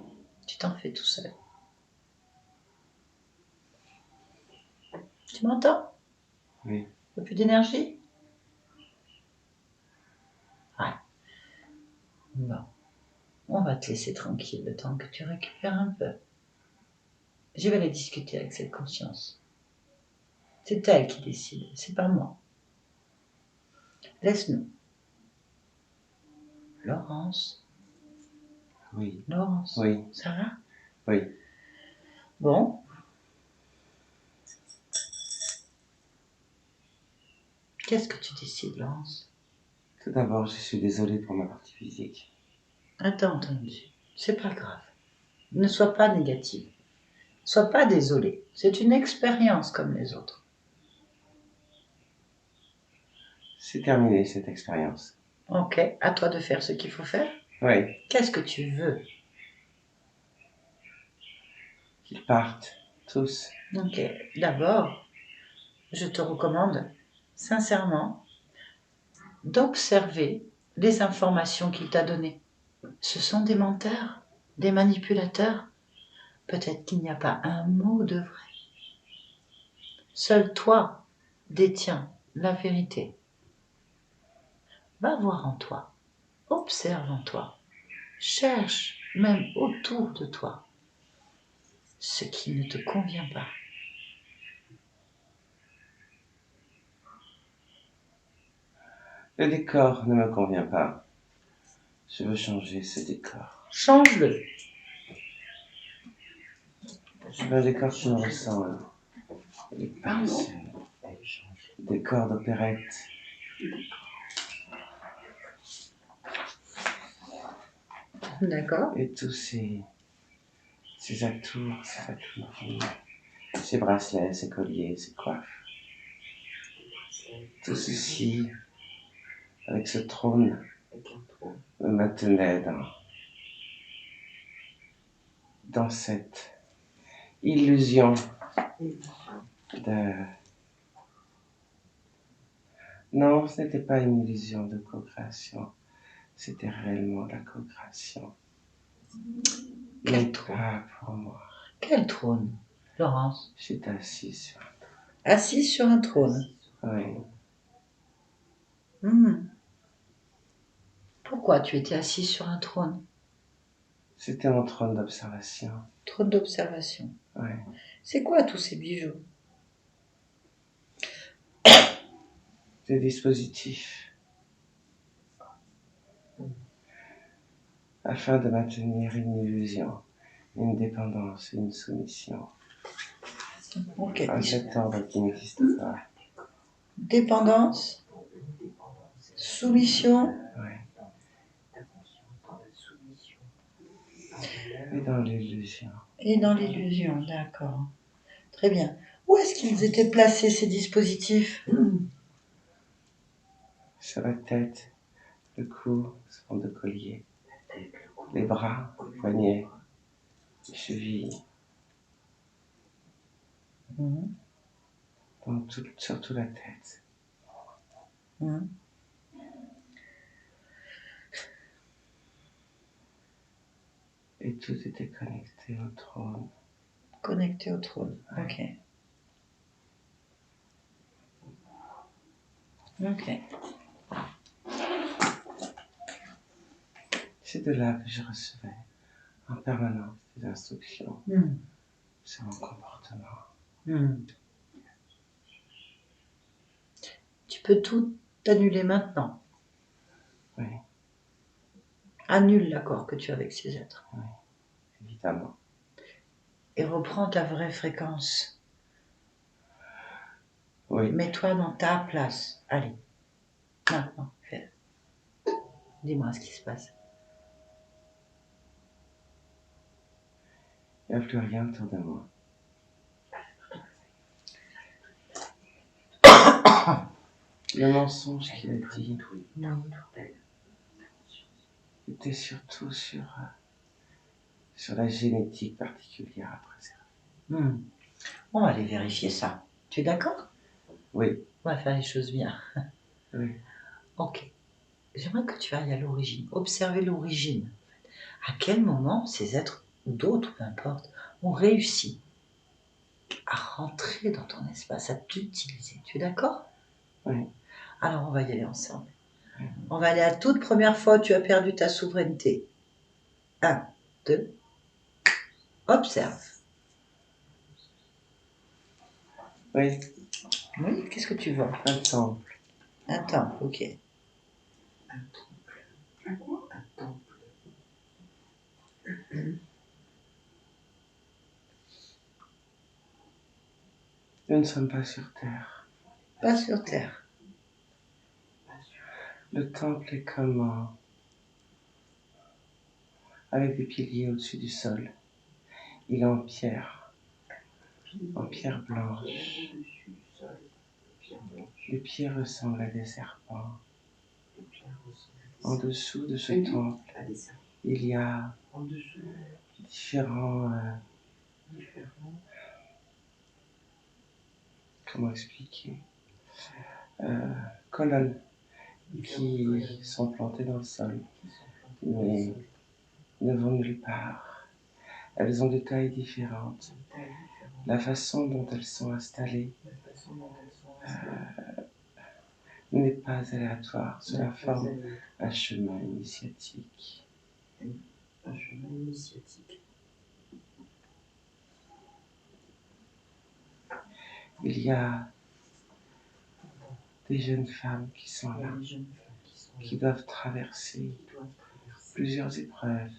Speaker 1: mal. Tu t'en fais tout seul. Tu m'entends?
Speaker 4: Oui.
Speaker 1: Il n'y a plus d'énergie? Ouais. Bon. On va te laisser tranquille le temps que tu récupères un peu. Je vais aller discuter avec cette conscience. C'est elle qui décide, c'est pas moi. Laisse-nous. Laurence?
Speaker 4: Oui.
Speaker 1: Laurence?
Speaker 4: Oui.
Speaker 1: Ça va?
Speaker 4: Oui.
Speaker 1: Bon. Qu'est-ce que tu décides, Laurence?
Speaker 4: Tout d'abord, je suis désolé pour ma partie physique.
Speaker 1: Attends, entendu. C'est pas grave. Ne sois pas négative. Sois pas désolée. C'est une expérience comme les autres.
Speaker 4: C'est terminé, cette expérience.
Speaker 1: Ok, à toi de faire ce qu'il faut faire.
Speaker 4: Oui.
Speaker 1: Qu'est-ce que tu veux?
Speaker 4: Qu'ils partent, tous.
Speaker 1: Ok, d'abord, je te recommande sincèrement d'observer les informations qu'il t'a données. Ce sont des menteurs, des manipulateurs. Peut-être qu'il n'y a pas un mot de vrai. Seul toi détiens la vérité. Va voir en toi, observe en toi, cherche même autour de toi ce qui ne te convient pas.
Speaker 4: Le décor ne me convient pas. Je veux changer ce décor.
Speaker 1: Change-le.
Speaker 4: Je veux un décor qui me ressemble. Des pinceaux. Décor d'opérette.
Speaker 1: D'accord.
Speaker 4: Et tous ces atours, ces bracelets, ces colliers, ces coiffes. Tout ceci, avec ce trône, me maintenait dans cette illusion de... Non, ce n'était pas une illusion de co-création. C'était réellement la co-création.
Speaker 1: Quel
Speaker 4: Mais
Speaker 1: trône?
Speaker 4: pas pour moi.
Speaker 1: Quel trône, Laurence?
Speaker 4: J'étais assis sur un trône.
Speaker 1: Assis sur un trône.
Speaker 4: Oui.
Speaker 1: Pourquoi tu étais assis sur un trône?
Speaker 4: C'était mon trône d'observation.
Speaker 1: Trop d'observation.
Speaker 4: Ouais.
Speaker 1: C'est quoi tous ces bijoux?
Speaker 4: Des dispositifs. Afin de maintenir une illusion, une dépendance, une soumission.
Speaker 1: Ok.
Speaker 4: Un cet ordre qui n'existe pas.
Speaker 1: Dépendance, soumission
Speaker 4: Ouais. Et dans l'illusion.
Speaker 1: et dans l'illusion. D'accord. Très bien. Où est-ce qu'ils étaient placés ces dispositifs?
Speaker 4: Sur la tête, le cou, son de collier. Les bras, les poignets, les chevilles.
Speaker 1: Mhm.
Speaker 4: Surtout la tête.
Speaker 1: Mhm.
Speaker 4: Et tout était connecté au trône.
Speaker 1: Connecté au trône. Ok. Ok.
Speaker 4: C'est de là que je recevais en permanence des instructions sur mon comportement.
Speaker 1: Tu peux tout annuler maintenant.
Speaker 4: Oui,
Speaker 1: Annule l'accord que tu as avec ces êtres.
Speaker 4: évidemment.
Speaker 1: Et reprends ta vraie fréquence.
Speaker 4: Oui,
Speaker 1: Mets-toi dans ta place. Allez. Maintenant, fais. Dis-moi ce qui se passe.
Speaker 4: il n'y a plus rien autour de moi. Le mensonge qu'il a dit était surtout sur la génétique particulière à préserver.
Speaker 1: On va aller vérifier ça. Tu es d'accord?
Speaker 4: Oui,
Speaker 1: On va faire les choses bien.
Speaker 4: oui,
Speaker 1: Ok. J'aimerais que tu ailles à l'origine. Observer l'origine. À quel moment ces êtres, ou d'autres, peu importe, ont réussi à rentrer dans ton espace, à t'utiliser. Tu es d'accord?
Speaker 4: oui.
Speaker 1: Alors on va y aller ensemble. On va aller à la toute première fois où tu as perdu ta souveraineté. 1, 2, observe.
Speaker 4: Oui,
Speaker 1: Oui, qu'est-ce que tu vois?
Speaker 4: un temple.
Speaker 1: Un temple, ok.
Speaker 2: Un quoi?
Speaker 4: Nous ne sommes pas sur Terre.
Speaker 1: Pas sur Terre.
Speaker 4: Le temple est comme avec des piliers au-dessus du sol. Il est en pierre blanche. Les pierres ressemblent à des serpents. En dessous de ce temple, il y a différents... comment expliquer colonnes qui sont plantées dans le sol, mais ne vont nulle part. Elles ont des tailles différentes. La façon dont elles sont installées n'est pas aléatoire. Cela forme un chemin initiatique. Il y a des jeunes femmes qui sont là, qui doivent traverser plusieurs épreuves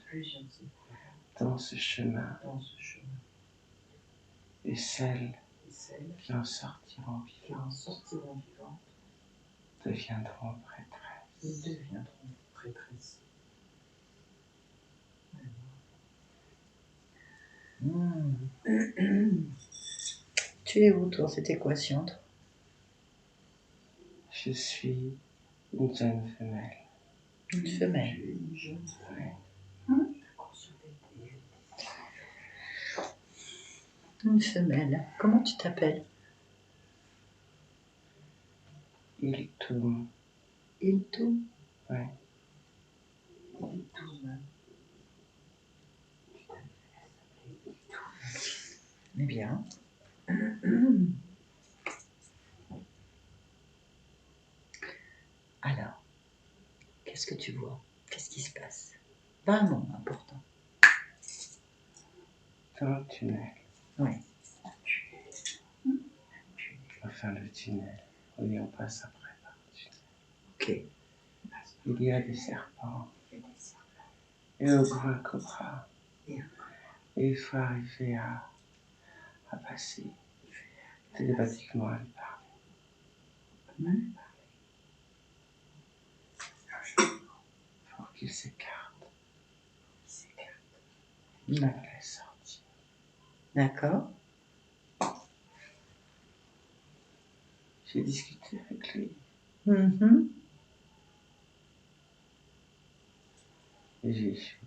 Speaker 4: dans ce chemin. Et celles qui en sortiront vivantes deviendront prêtresses.
Speaker 1: Tu es où, toi, cette équation?
Speaker 4: Je suis une jeune femelle.
Speaker 1: Une femelle. Une femelle. Comment tu t'appelles?
Speaker 4: Il tourne.
Speaker 1: Il tout.
Speaker 4: Ouais.
Speaker 1: Eh bien. Alors, qu'est-ce que tu vois? Qu'est-ce qui se passe? Pas un moment important.
Speaker 4: dans le tunnel.
Speaker 1: Oui.
Speaker 4: Enfin, le tunnel. Oui, on passe après par le tunnel.
Speaker 1: Ok.
Speaker 4: Il y a des serpents. Et au grand cobra. Et il faut arriver à passer télépathiquement à lui parler. Pour qu'il s'écarte. Il me laisse sortir.
Speaker 1: D'accord.
Speaker 4: J'ai discuté avec lui.
Speaker 1: Mhm.
Speaker 4: Et j'ai échoué.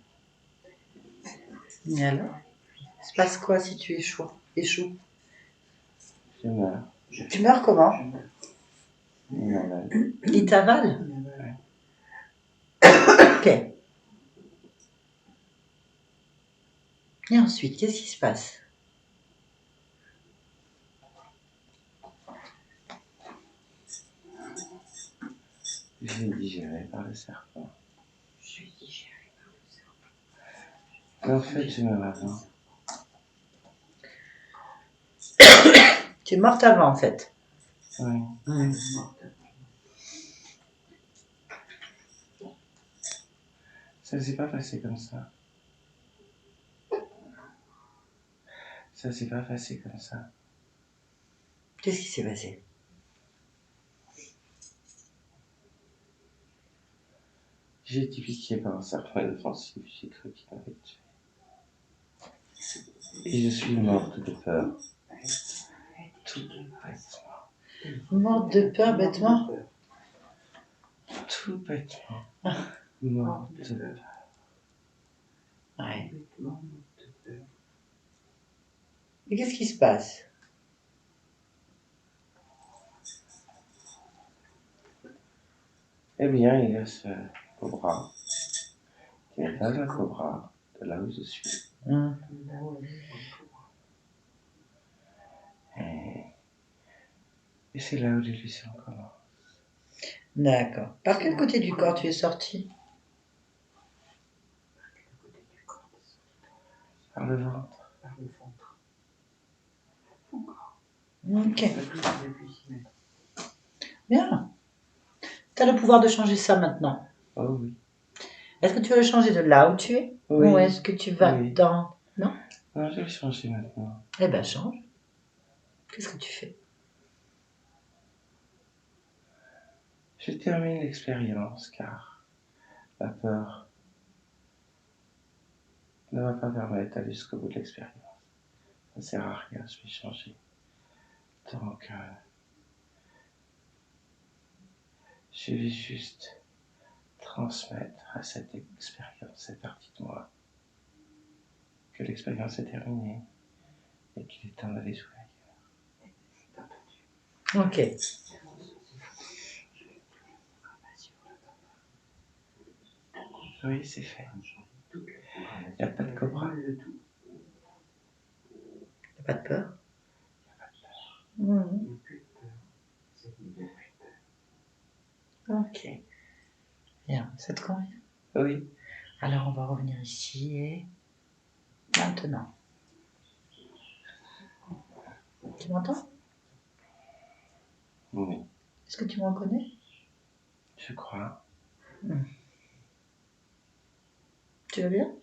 Speaker 1: Et alors, il se passe quoi si tu échoues?
Speaker 4: Je meurs.
Speaker 1: Tu meurs comment?
Speaker 4: Il m'avale.
Speaker 1: Il t'avale?
Speaker 4: Ouais.
Speaker 1: Ok. Et ensuite, qu'est-ce qui se passe?
Speaker 4: Je suis digéré par le serpent. Mais en fait, je meurs avant.
Speaker 1: Tu es morte avant, en fait.
Speaker 4: Oui.
Speaker 1: Mm.
Speaker 4: Ça s'est pas passé comme ça. Ça s'est pas passé comme ça.
Speaker 1: Qu'est-ce qui s'est passé?
Speaker 4: J'ai été piqué par un serpent inoffensif. J'ai cru qu'il m'avait tué. Et je suis morte de peur. Tout bêtement.
Speaker 1: Morte de peur, bêtement?
Speaker 4: Tout bêtement. Morte de peur.
Speaker 1: Ouais. Et qu'est-ce qui se passe?
Speaker 4: Eh bien, il y a ce cobra qui n'est pas un cobra de là où je suis.
Speaker 1: Mm.
Speaker 4: Et c'est là où l'illusion commence.
Speaker 1: D'accord. Par quel côté du corps tu es sorti?
Speaker 4: Par le ventre.
Speaker 1: Ok. Bien. Tu as le pouvoir de changer ça maintenant.
Speaker 4: Oh oui.
Speaker 1: Est-ce que tu veux le changer de là où tu es?
Speaker 4: Oui.
Speaker 1: Ou est-ce que tu vas
Speaker 4: Oui.
Speaker 1: dans... Non?
Speaker 4: Non, je vais changer maintenant.
Speaker 1: Eh ben, change. Qu'est-ce que tu fais?
Speaker 4: Je termine l'expérience car la peur ne va pas permettre d'aller jusqu'au bout de l'expérience. Ça sert à rien, je vais changer. Donc, je vais juste transmettre à cette expérience, cette partie de moi, que l'expérience est terminée et qu'il est temps d'aller jouer ailleurs.
Speaker 1: Ok.
Speaker 4: Oui, c'est fait. Il n'y a pas de cobra.
Speaker 1: T'as pas de peur? Ok. Bien, ça te convient?
Speaker 4: Oui.
Speaker 1: Alors on va revenir ici et maintenant. Tu m'entends?
Speaker 4: Oui,
Speaker 1: Est-ce que tu me reconnais?
Speaker 4: je crois.
Speaker 1: Tu vas bien?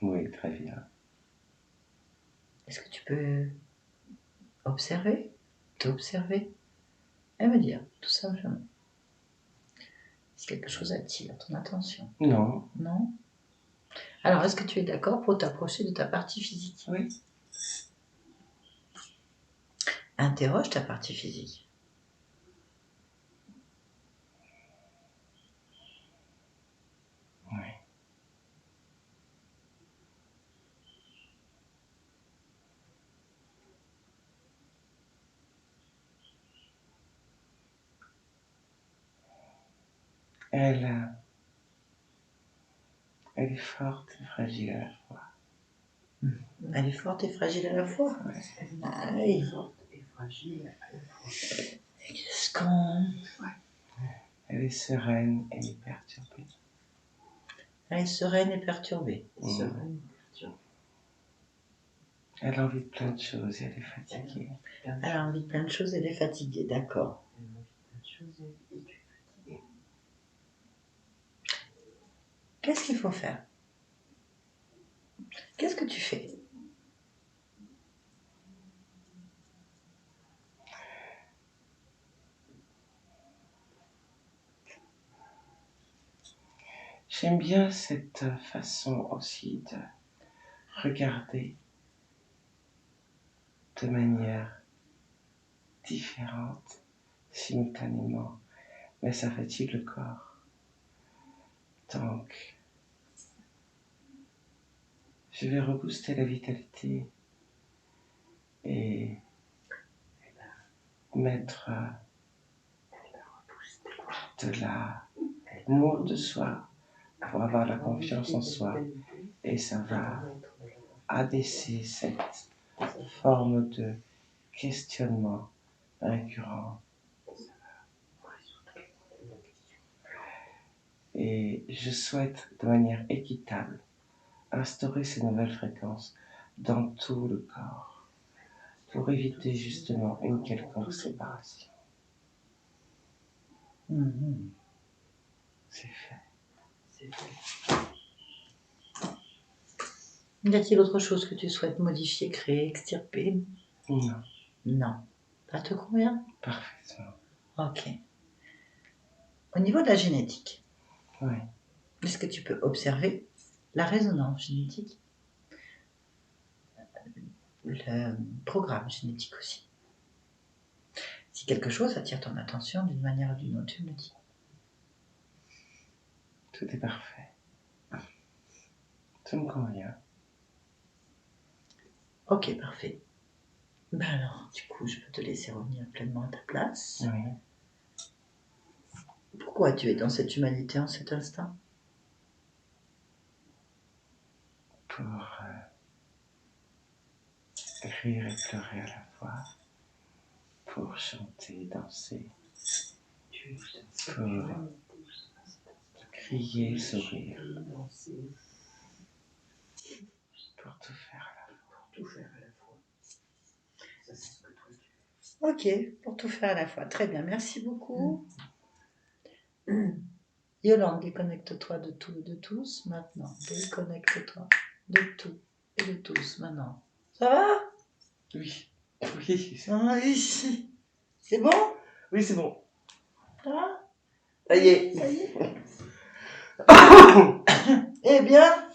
Speaker 4: Oui, très bien.
Speaker 1: Est-ce que tu peux observer? T'observer? Et me dire, tout simplement. Si quelque chose attire ton attention.
Speaker 4: Non.
Speaker 1: Non? Alors, est-ce que tu es d'accord pour t'approcher de ta partie physique?
Speaker 4: Oui.
Speaker 1: Interroge ta partie physique.
Speaker 4: Oui. Elle est forte et fragile à la fois.
Speaker 1: Elle est forte et fragile à la fois.
Speaker 4: Ouais.
Speaker 1: Ah oui. Qu'est-ce qu'on...
Speaker 4: Elle est sereine et perturbée.
Speaker 1: Elle est sereine et perturbée.
Speaker 4: Mmh. Elle a envie de plein de choses et elle est fatiguée.
Speaker 1: Elle a envie de plein de choses, elle est fatiguée, d'accord. Qu'est-ce qu'il faut faire? Qu'est-ce que tu fais?
Speaker 4: J'aime bien cette façon aussi de regarder de manière différente, simultanément, mais ça fatigue le corps. Donc, je vais rebooster la vitalité et mettre de l'amour de soi pour avoir la confiance en soi et ça va abaisser cette forme de questionnement récurrent. Et je souhaite de manière équitable instaurer ces nouvelles fréquences dans tout le corps pour éviter justement une quelconque séparation. C'est fait.
Speaker 1: Y a-t-il autre chose que tu souhaites modifier, créer, extirper?
Speaker 4: Non,
Speaker 1: Non. Ça te convient?
Speaker 4: parfaitement.
Speaker 1: Ok. Au niveau de la génétique,
Speaker 4: Oui.
Speaker 1: est-ce que tu peux observer la résonance génétique? Le programme génétique aussi. Si quelque chose attire ton attention d'une manière ou d'une autre, tu me le dis.
Speaker 4: Tout est parfait. Tout me convient.
Speaker 1: Ok, parfait. Ben alors, du coup, je peux te laisser revenir pleinement à ta place.
Speaker 4: Oui.
Speaker 1: Pourquoi tu es dans cette humanité en cet instant?
Speaker 4: Pour rire et pleurer à la fois. Pour chanter, danser. Pour crier, sourire. Pour tout faire à la fois.
Speaker 1: Ok, pour tout faire à la fois. Très bien, merci beaucoup. Yolande, déconnecte-toi de tout et de tous maintenant. Déconnecte-toi de tout et de tous maintenant. Ça va?
Speaker 4: Oui. Oui.
Speaker 1: Oui. C'est bon?
Speaker 4: Oui, c'est bon.
Speaker 1: Ça va?
Speaker 4: Ça y est.
Speaker 1: Ça y est. Eh bien,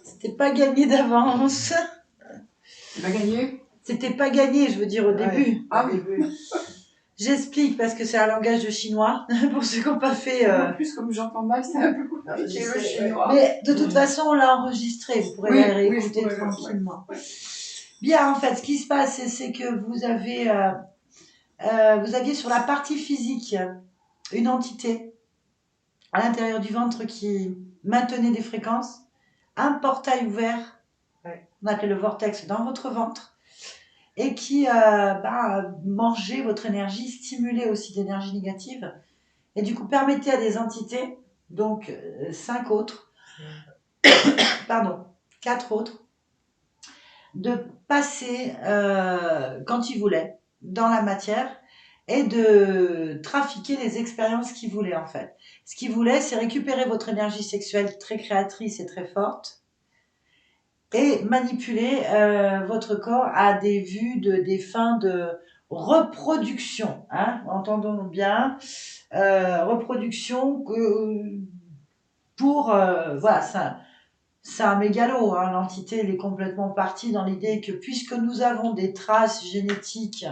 Speaker 1: c'était pas gagné d'avance.
Speaker 2: Tu vas gagner?
Speaker 1: C'était pas gagné, je veux dire, au début.
Speaker 2: Ah oui.
Speaker 1: J'explique parce que c'est un langage de chinois, pour ceux qui n'ont pas fait...
Speaker 2: En plus, comme j'entends mal, c'est un peu compliqué le chinois.
Speaker 1: Mais de toute façon, on l'a enregistré, vous pourrez la réécouter tranquillement. Bien, en fait, ce qui se passe, c'est que vous aviez sur la partie physique une entité à l'intérieur du ventre qui maintenait des fréquences, un portail ouvert, on appelle le vortex, dans votre ventre, et qui mangeait votre énergie, stimulait aussi d'énergie négative, et du coup permettait à des entités, donc 4 autres, de passer quand ils voulaient dans la matière et de trafiquer les expériences qu'ils voulaient en fait. Ce qu'ils voulaient, c'est récupérer votre énergie sexuelle très créatrice et très forte et manipuler votre corps à des vues des fins de reproduction. Hein, entendons bien, reproduction pour voilà ça. C'est un mégalo, hein. L'entité elle est complètement partie dans l'idée que puisque nous avons des traces génétiques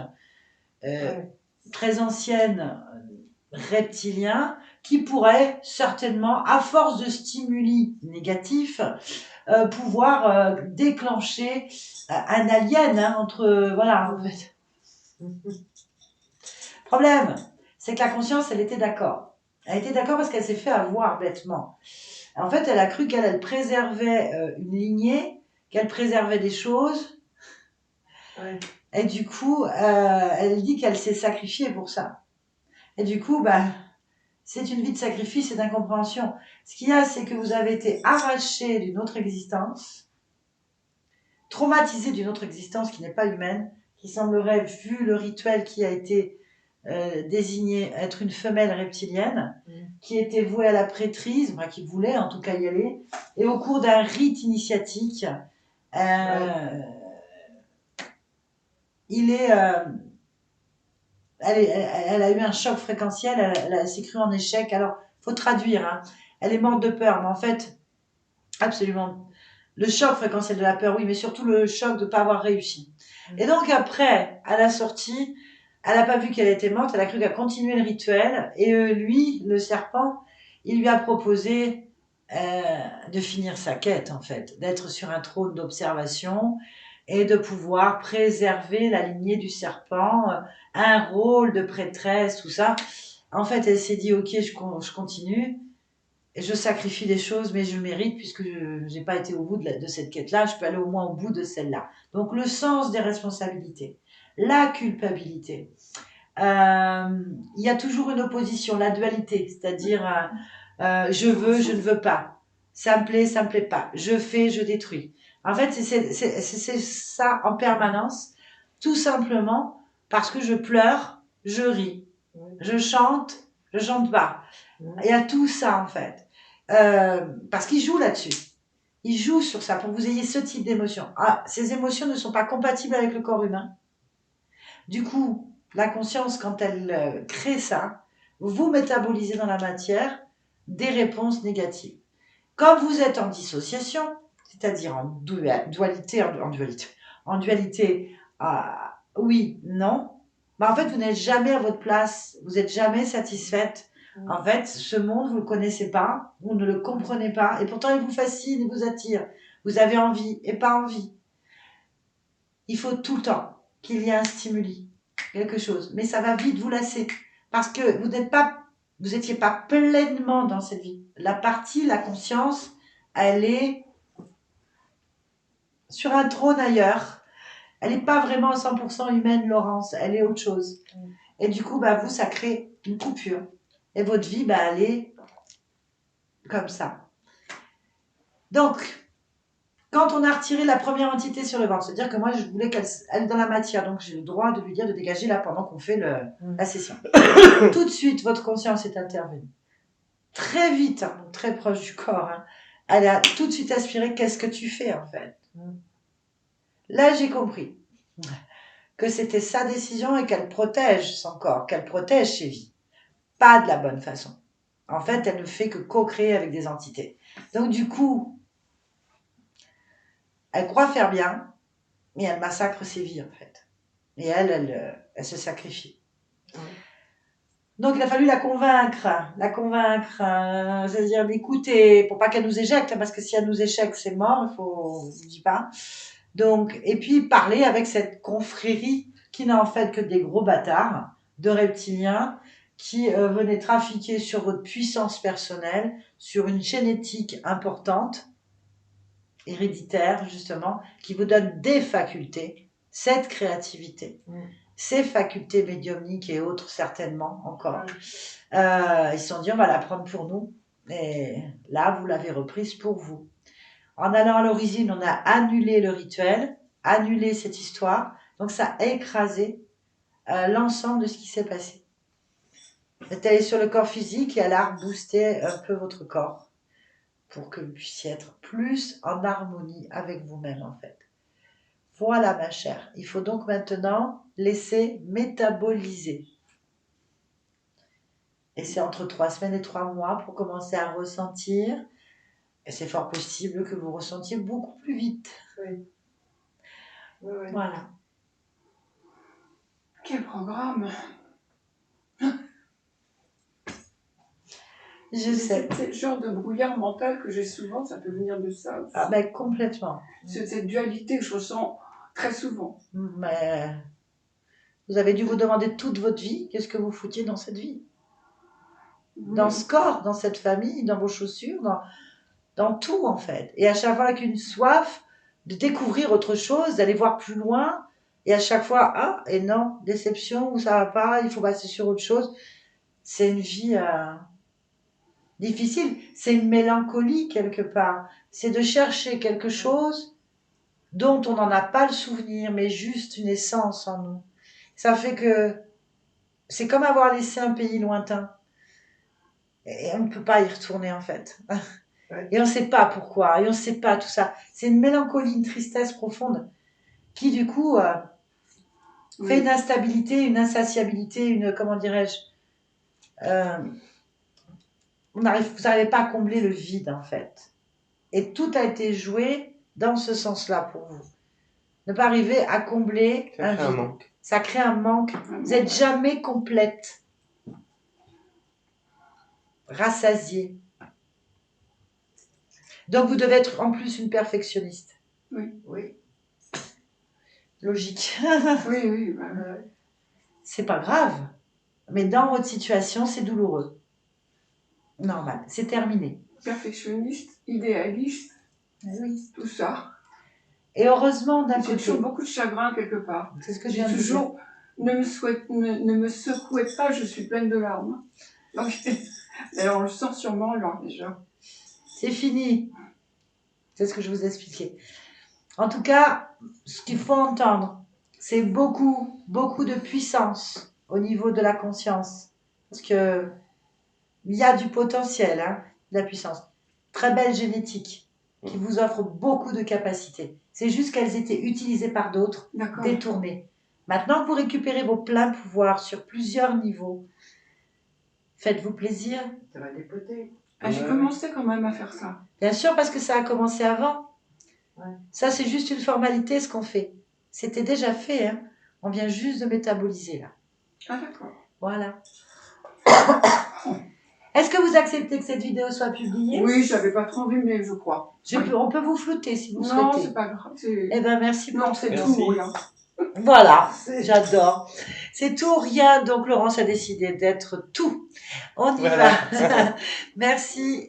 Speaker 1: très anciennes reptiliens, qui pourraient certainement, à force de stimuli négatifs, pouvoir déclencher un alien entre voilà en fait. Problème, c'est que la conscience elle était d'accord. Elle était d'accord parce qu'elle s'est fait avoir bêtement. En fait, elle a cru qu'elle préservait une lignée, qu'elle préservait des choses.
Speaker 3: Ouais.
Speaker 1: Et du coup, elle dit qu'elle s'est sacrifiée pour ça. Et du coup, c'est une vie de sacrifice et d'incompréhension. Ce qu'il y a, c'est que vous avez été arraché d'une autre existence. traumatisé d'une autre existence qui n'est pas humaine, qui semblerait, vu le rituel qui a été désigné, être une femelle reptilienne, qui était vouée à la prêtrise, enfin, qui voulait en tout cas y aller, et au cours d'un rite initiatique, il est, elle a eu un choc fréquentiel, elle s'est crue en échec. Alors, faut traduire, hein. Elle est morte de peur, mais en fait, absolument. Le choc fréquentiel de la peur, oui, mais surtout le choc de ne pas avoir réussi. Et donc après, à la sortie, elle n'a pas vu qu'elle était morte, elle a cru qu'elle continuait le rituel. Et lui, le serpent, il lui a proposé de finir sa quête, en fait, d'être sur un trône d'observation et de pouvoir préserver la lignée du serpent, un rôle de prêtresse, tout ça. En fait, elle s'est dit, ok, je continue. Et je sacrifie des choses, mais je le mérite puisque je n'ai pas été au bout de cette quête-là. Je peux aller au moins au bout de celle-là. Donc, le sens des responsabilités, la culpabilité. Il y a toujours une opposition, la dualité, c'est-à-dire je veux, je ne veux pas. Ça me plaît pas. Je fais, je détruis. En fait, c'est ça en permanence, tout simplement parce que je pleure, je ris. Je chante pas. Il y a tout ça en fait. Parce qu'il joue là-dessus. Il joue sur ça pour que vous ayez ce type d'émotion. Ah, ces émotions ne sont pas compatibles avec le corps humain. Du coup, la conscience, quand elle crée ça, vous métabolisez dans la matière des réponses négatives. Quand vous êtes en dissociation, c'est-à-dire en dualité, oui, non, en fait, vous n'êtes jamais à votre place, vous n'êtes jamais satisfaite. En fait, ce monde, vous ne le connaissez pas, vous ne le comprenez pas, et pourtant, il vous fascine, il vous attire. Vous avez envie et pas envie. Il faut tout le temps qu'il y ait un stimuli, quelque chose. Mais ça va vite vous lasser, parce que vous n'étiez pas pleinement dans cette vie. La conscience, elle est sur un trône ailleurs. Elle n'est pas vraiment à 100% humaine, Laurence. Elle est autre chose. Et du coup, vous, ça crée une coupure. Et votre vie, elle est comme ça. Donc, quand on a retiré la première entité sur le ventre, c'est-à-dire que moi, je voulais qu'elle est dans la matière. Donc, j'ai le droit de lui dire de dégager là pendant qu'on fait la session. Tout de suite, votre conscience est intervenue. Très vite, très proche du corps. Elle a tout de suite aspiré, qu'est-ce que tu fais en fait? Là, j'ai compris que c'était sa décision et qu'elle protège son corps, qu'elle protège ses vies. Pas de la bonne façon. En fait, elle ne fait que co-créer avec des entités. Donc, du coup, elle croit faire bien, mais elle massacre ses vies, en fait. Et elle se sacrifie. Donc, il a fallu la convaincre, c'est-à-dire d'écouter, pour pas qu'elle nous éjecte, parce que si elle nous éjecte, c'est mort, je ne dis pas. Donc, et puis parler avec cette confrérie qui n'a en fait que des gros bâtards de reptiliens qui venaient trafiquer sur votre puissance personnelle, sur une génétique importante, héréditaire justement, qui vous donne des facultés, cette créativité, ces facultés médiumniques et autres certainement encore. Ils se sont dit on va la prendre pour nous, et là vous l'avez reprise pour vous. En allant à l'origine, on a annulé le rituel, annulé cette histoire. Donc, ça a écrasé l'ensemble de ce qui s'est passé. Vous êtes allé sur le corps physique et elle a reboosté un peu votre corps pour que vous puissiez être plus en harmonie avec vous-même, en fait. Voilà, ma chère. Il faut donc maintenant laisser métaboliser. Et c'est entre 3 semaines et 3 mois pour commencer à ressentir. Et c'est fort possible que vous ressentiez beaucoup plus vite.
Speaker 3: Oui.
Speaker 1: Voilà.
Speaker 2: Quel programme!
Speaker 1: Je sais.
Speaker 2: C'est le genre de brouillard mental que j'ai souvent, ça peut venir de ça aussi.
Speaker 1: Ah, complètement.
Speaker 2: C'est cette dualité que je ressens très souvent.
Speaker 1: Mais vous avez dû vous demander toute votre vie, qu'est-ce que vous foutiez dans cette vie? Dans ce corps, dans cette famille, dans vos chaussures, dans tout en fait. Et à chaque fois avec une soif de découvrir autre chose, d'aller voir plus loin. Et à chaque fois, ah, et non, déception, ou ça va pas, il faut passer sur autre chose. C'est une vie difficile. C'est une mélancolie quelque part. C'est de chercher quelque chose dont on n'en a pas le souvenir, mais juste une essence en nous. Ça fait que c'est comme avoir laissé un pays lointain. Et on ne peut pas y retourner, en fait.
Speaker 3: Ouais.
Speaker 1: Et on ne sait pas pourquoi, et on ne sait pas tout ça. C'est une mélancolie, une tristesse profonde qui, du coup, fait une instabilité, une insatiabilité, une, comment dirais-je, vous n'arrivez pas à combler le vide, en fait. Et tout a été joué dans ce sens-là pour vous. Ne pas arriver à combler
Speaker 4: Ça
Speaker 1: un
Speaker 4: crée un
Speaker 1: vide.
Speaker 4: manque.
Speaker 1: Ça crée un manque. Vous n'êtes jamais complète. Rassasiée. Donc vous devez être en plus une perfectionniste.
Speaker 3: Oui.
Speaker 1: Logique.
Speaker 2: Oui.
Speaker 1: C'est pas grave. Mais dans votre situation, c'est douloureux. Normal. C'est terminé.
Speaker 2: Perfectionniste, idéaliste,
Speaker 1: Oui.
Speaker 2: tout ça.
Speaker 1: Et heureusement, d'un
Speaker 2: J'ai
Speaker 1: côté.
Speaker 2: toujours beaucoup de chagrin quelque part.
Speaker 1: C'est ce que je
Speaker 2: J'ai
Speaker 1: viens de dire.
Speaker 2: toujours, ne me secouez pas, je suis pleine de larmes. Donc, d'ailleurs, on le sent sûrement là déjà.
Speaker 1: C'est fini. C'est ce que je vous expliquais. En tout cas, ce qu'il faut entendre, c'est beaucoup de puissance au niveau de la conscience. Parce que il y a du potentiel, hein, de la puissance. Très belle génétique qui vous offre beaucoup de capacités. C'est juste qu'elles étaient utilisées par d'autres,
Speaker 2: D'accord.
Speaker 1: détournées. Maintenant que vous récupérez vos pleins pouvoirs sur plusieurs niveaux, faites-vous plaisir.
Speaker 3: Ça va dépoter.
Speaker 2: Ah, j'ai commencé quand même à faire ça.
Speaker 1: Bien sûr, parce que ça a commencé avant.
Speaker 3: Ouais.
Speaker 1: Ça, c'est juste une formalité, ce qu'on fait. C'était déjà fait, hein. On vient juste de métaboliser, là.
Speaker 2: Ah, d'accord.
Speaker 1: Voilà. Est-ce que vous acceptez que cette vidéo soit publiée?
Speaker 2: Oui, j'avais pas trop envie, mais je crois.
Speaker 1: On peut vous flouter si vous
Speaker 2: Non,
Speaker 1: souhaitez.
Speaker 2: c'est pas grave.
Speaker 1: Eh ben, merci pour
Speaker 2: Non, c'est
Speaker 4: Merci.
Speaker 2: tout, rien.
Speaker 1: Voilà, j'adore. C'est tout ou rien, donc Laurence a décidé d'être tout. On y
Speaker 4: Voilà.
Speaker 1: va. Merci.